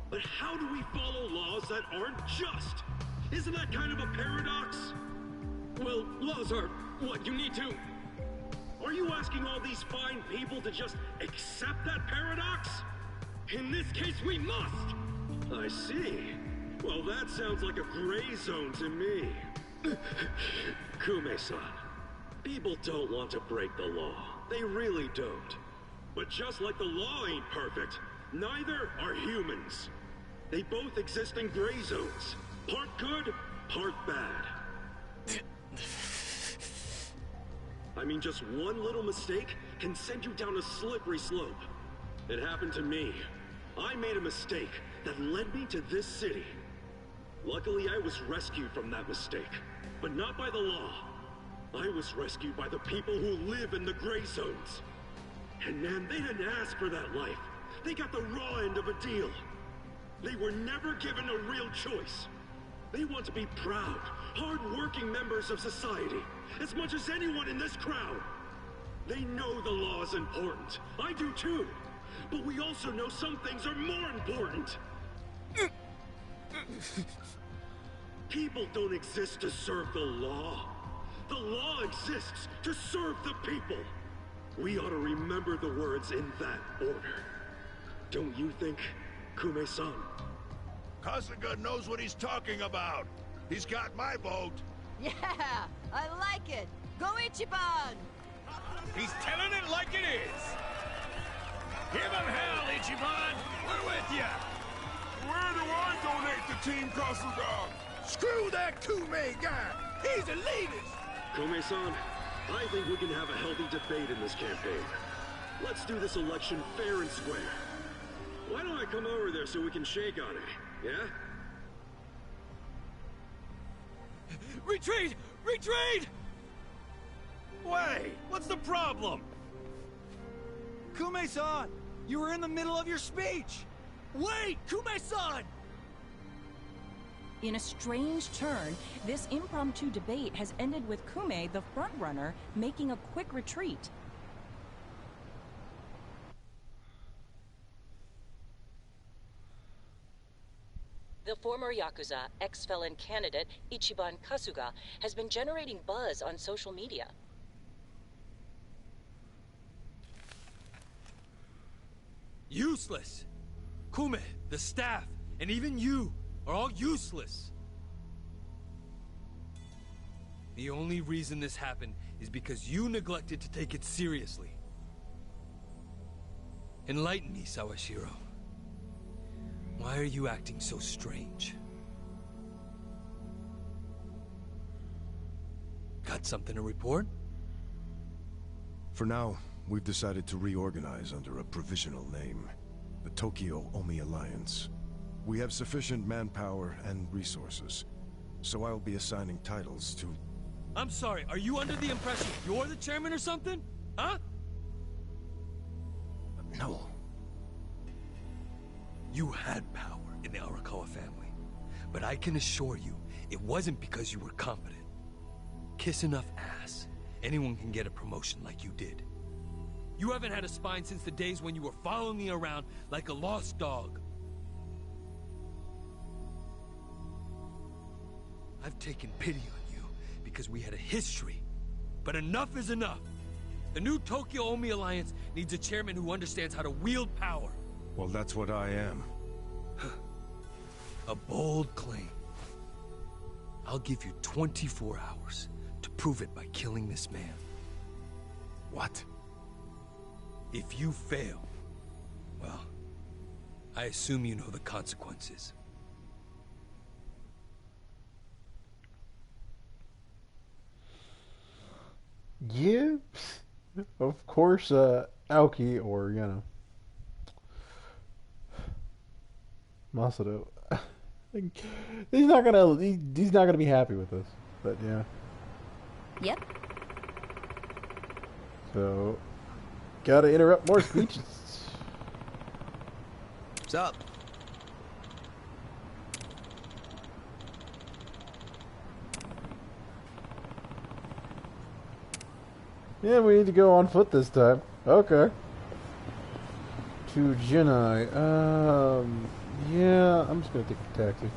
But how do we follow laws that aren't just? Isn't that kind of a paradox? Well, laws are what you need to... Are you asking all these fine people to just accept that paradox? In this case, we must! I see. Well, that sounds like a gray zone to me. Kume-san, people don't want to break the law. They really don't. But just like the law ain't perfect, neither are humans. They both exist in gray zones. Part good, part bad. I mean, just one little mistake can send you down a slippery slope. It happened to me. I made a mistake that led me to this city. Luckily, I was rescued from that mistake, but not by the law. I was rescued by the people who live in the gray zones. And man, they didn't ask for that life. They got the raw end of a deal. They were never given a real choice. They want to be proud, hard-working members of society, as much as anyone in this crowd. They know the law is important. I do too. But we also know some things are more important. People don't exist to serve the law. The law exists to serve the people. We ought to remember the words in that order. Don't you think, Kume-san? Kasuga knows what he's talking about. He's got my vote. Yeah, I like it. Go Ichiban! He's telling it like it is. Give him hell, Ichiban. We're with ya. Where do I donate to Team Kasuga? Screw that Kume guy. He's a elitist. Kume-san, I think we can have a healthy debate in this campaign. Let's do this election fair and square. Why don't I come over there so we can shake on it, yeah? Retreat! Retreat! Wait, what's the problem? Kume-san, you were in the middle of your speech. Wait, Kume-san! In a strange turn, this impromptu debate has ended with Kume, the frontrunner, making a quick retreat. The former Yakuza, ex-felon candidate Ichiban Kasuga has been generating buzz on social media. Useless! Kume, the staff, and even you are all useless. The only reason this happened is because you neglected to take it seriously. Enlighten me, Sawashiro. Why are you acting so strange? Got something to report? For now, we've decided to reorganize under a provisional name. The Tokyo Omi Alliance. We have sufficient manpower and resources, so I'll be assigning titles to... I'm sorry, are you under the impression you're the chairman or something? Huh? No. You had power in the Arakawa family, but I can assure you, it wasn't because you were competent. Kiss enough ass, anyone can get a promotion like you did. You haven't had a spine since the days when you were following me around like a lost dog. I've taken pity on you because we had a history, but enough is enough. The new Tokyo Omi Alliance needs a chairman who understands how to wield power. Well, that's what I am. A bold claim. I'll give you 24 hours to prove it by killing this man. What? If you fail, well, I assume you know the consequences. Yeah, of course, Aoki, or, you know, Masato. He's not gonna be happy with this, but yeah. Yep. So, gotta interrupt more speeches. What's up? Yeah, we need to go on foot this time. Okay. To Jinai. Yeah, I'm just gonna take a taxi.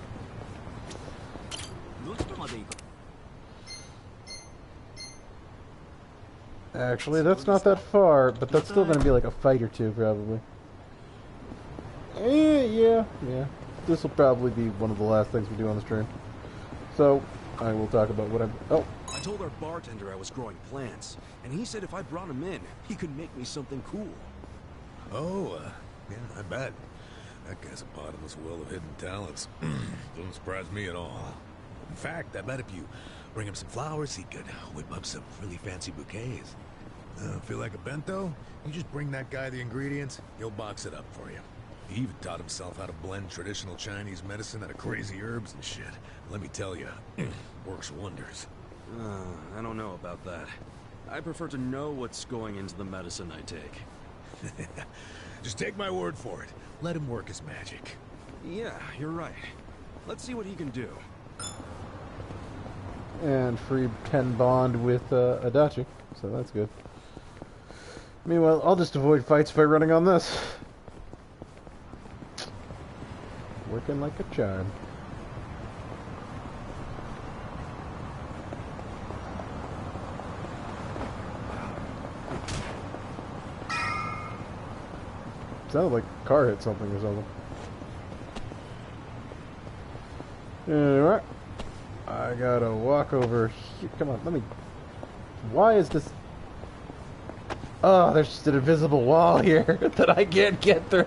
Actually, that's not that far, but that's still gonna be like a fight or two, probably. Yeah. This will probably be one of the last things we do on the stream. So, I will talk about what I'm... Oh. I told our bartender I was growing plants, and he said if I brought him in, he could make me something cool. Oh, yeah, I bet. That guy's a bottomless well of hidden talents. Doesn't surprise me at all. In fact, I bet if you bring him some flowers, he could whip up some really fancy bouquets. Feel like a bento? You just bring that guy the ingredients, he'll box it up for you. He even taught himself how to blend traditional Chinese medicine out of crazy herbs and shit. Let me tell you, works wonders. I don't know about that. I prefer to know what's going into the medicine I take. Just take my word for it. Let him work his magic. Yeah, you're right. Let's see what he can do. And free 10 bond with Adachi, so that's good. Meanwhile, I'll just avoid fights by running on this. Working like a charm. Sounded like a car hit something or something. Anyway, I gotta walk over here. Come on, let me... Why is this... Oh, there's just an invisible wall here that I can't get through.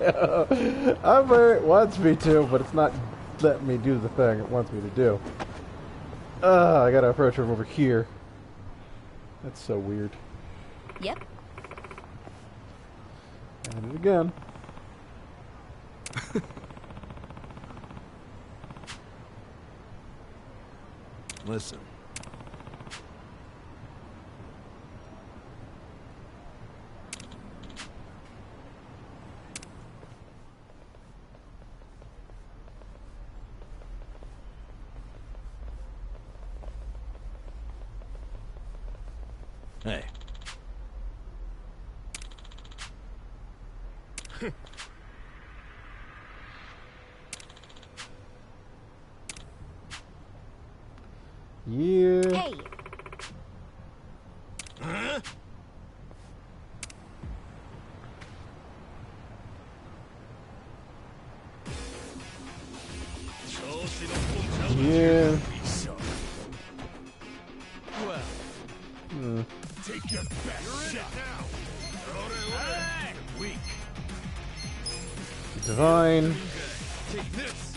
I'm where it wants me to, but it's not letting me do the thing it wants me to do. I gotta approach her over here. That's so weird. Yep. And it again. Listen. Hey. Yeah. Hey. Huh? Yeah. Divine. Take this.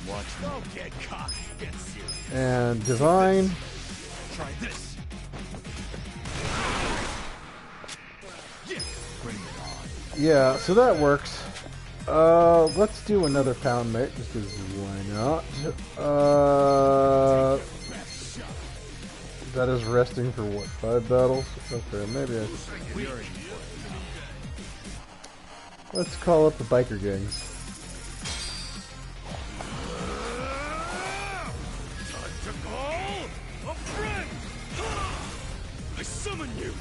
Watch me. Don't get cocky. Get serious. And Divine. Try this. Yeah. Bring it on. Yeah, so that works. Let's do another pound mate, just because why not? That is resting for what, 5 battles? Okay, maybe I should. Let's call up the biker gangs. Time to call a friend. I summon you.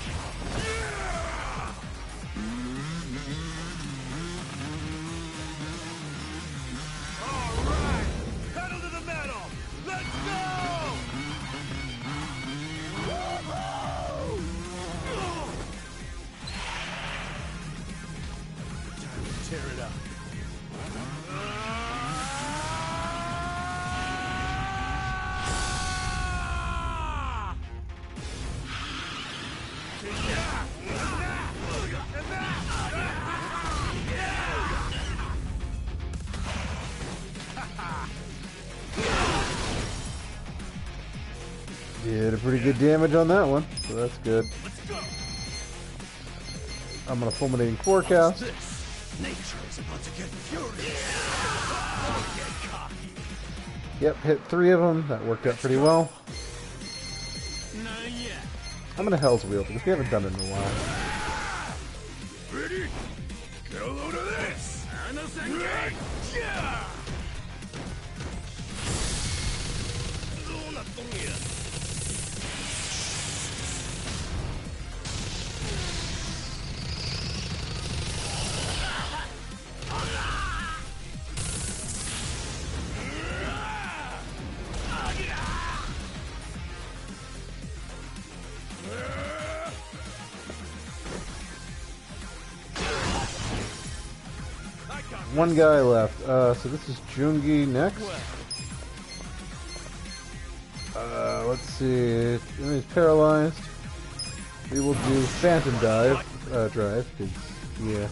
All right, pedal to the metal. Let's go. Time to tear it up. Did a pretty good damage on that one, so that's good. I'm gonna fulminating forecast. Nature is about to get furious. Get cocky. Yep, hit 3 of them. That worked out pretty well. Not yet. I'm gonna Hell's Wheel because we haven't done it in a while. Ready? Get a load of this. Right. Yeah. One guy left. So this is Jungi next. Let's see. He's paralyzed. We will do Phantom Drive, because, yeah.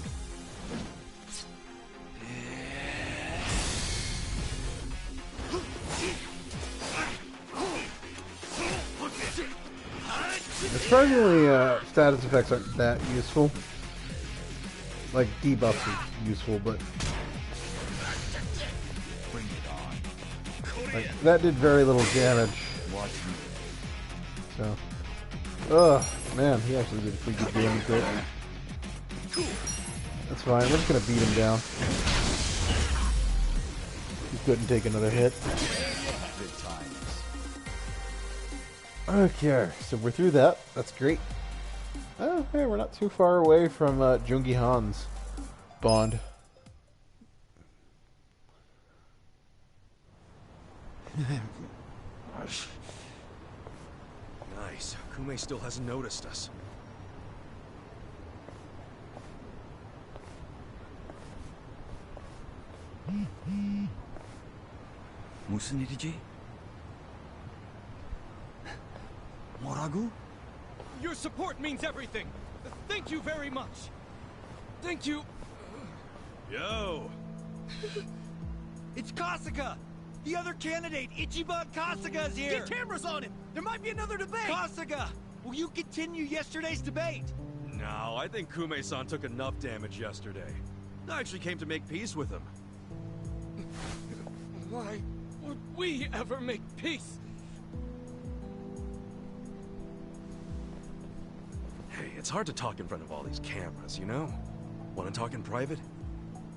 Surprisingly, status effects aren't that useful. Like, debuffs are useful, but... like, that did very little damage. So... ugh, man, he actually did pretty good damage there. That's fine, we're just gonna beat him down. He couldn't take another hit. Okay, so we're through that. That's great. Oh, hey, we're not too far away from Jungi Han's bond. Nice. Kume still hasn't noticed us. 무슨 일이지? 뭐라고? Your support means everything. Thank you very much. Thank you. Yo. It's Kasuga! The other candidate, Ichiban Kasuga, is here! Get cameras on him! There might be another debate! Kasuga! Will you continue yesterday's debate? No, I think Kume-san took enough damage yesterday. I actually came to make peace with him. Why would we ever make peace? Hey, it's hard to talk in front of all these cameras, you know? Want to talk in private?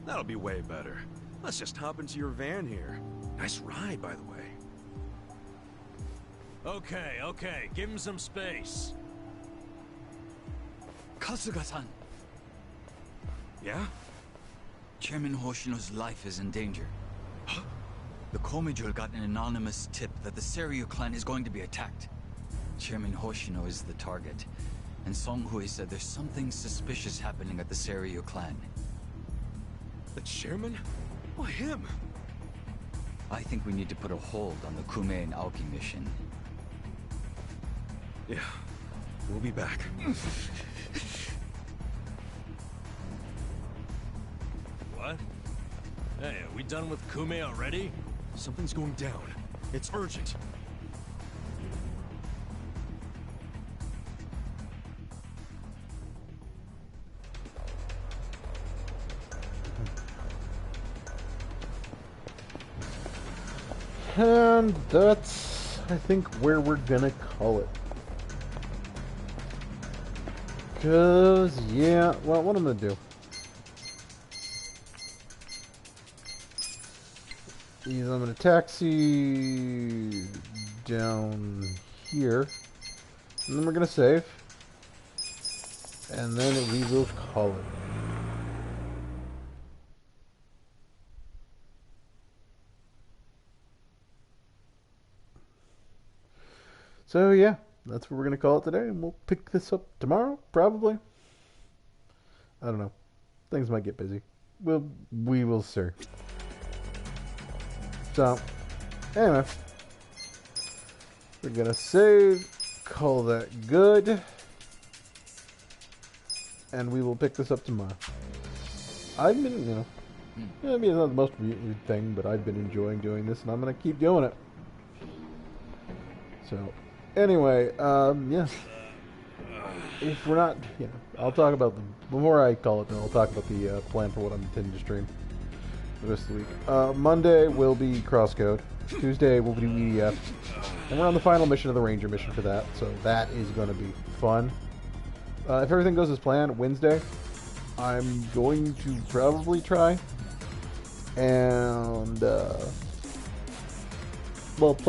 That'll be way better. Let's just hop into your van here. Nice ride, by the way. Okay, okay, give him some space. Kasuga-san! Yeah? Chairman Hoshino's life is in danger. The Komijul got an anonymous tip that the Seiryu clan is going to be attacked. Chairman Hoshino is the target, and Song Hui said there's something suspicious happening at the Seiryu clan. The chairman? Why him? I think we need to put a hold on the Kume and Aoki mission. Yeah, we'll be back. What? Hey, are we done with Kume already? Something's going down. It's urgent. And that's, I think, where we're gonna call it. Cause, yeah, well, what I'm gonna do is I'm gonna taxi down here, and then we're gonna save, and then we will call it. So yeah, that's what we're gonna call it today, and we'll pick this up tomorrow, probably. I don't know. Things might get busy. We will see. So, anyway, we're gonna save, call that good, and we will pick this up tomorrow. I've been, I mean, it's not the most weird thing, but I've been enjoying doing this, and I'm gonna keep doing it. So, anyway, yeah. If we're not, I'll talk about before I call it, then I'll talk about the plan for what I'm intending to stream the rest of the week. Monday will be Crosscode. Tuesday will be EDF. And we're on the final mission of the Ranger mission for that, so that is going to be fun. If everything goes as planned, Wednesday, I'm going to probably try and, play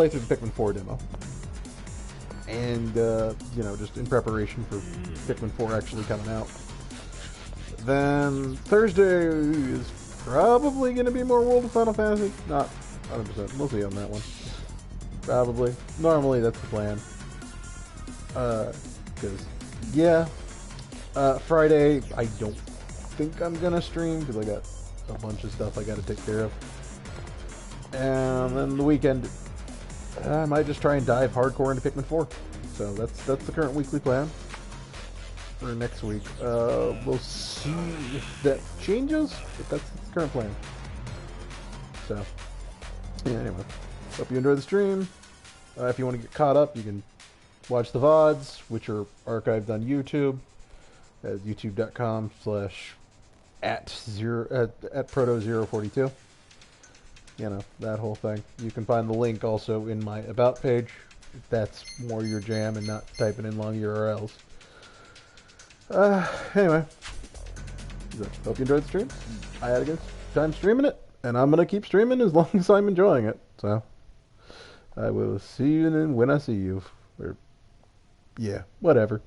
through the Pikmin 4 demo. And, just in preparation for Pikmin 4 actually coming out. Then Thursday is probably going to be more World of Final Fantasy. Not 100%. We'll see on that one. Probably. Normally that's the plan. Because, yeah. Friday, I don't think I'm going to stream because I got a bunch of stuff I got to take care of. And then the weekend, I might just try and dive hardcore into Pikmin 4. So that's the current weekly plan for next week. We'll see if that changes, but that's the current plan. So, yeah, anyway. Hope you enjoyed the stream. If you want to get caught up, you can watch the VODs, which are archived on YouTube at youtube.com/@proto042. That whole thing. You can find the link also in my About page, if that's more your jam and not typing in long URLs. Anyway. Hope you enjoyed the stream. I had a good time streaming it, and I'm going to keep streaming as long as I'm enjoying it. So, I will see you when I see you. Or, yeah, whatever.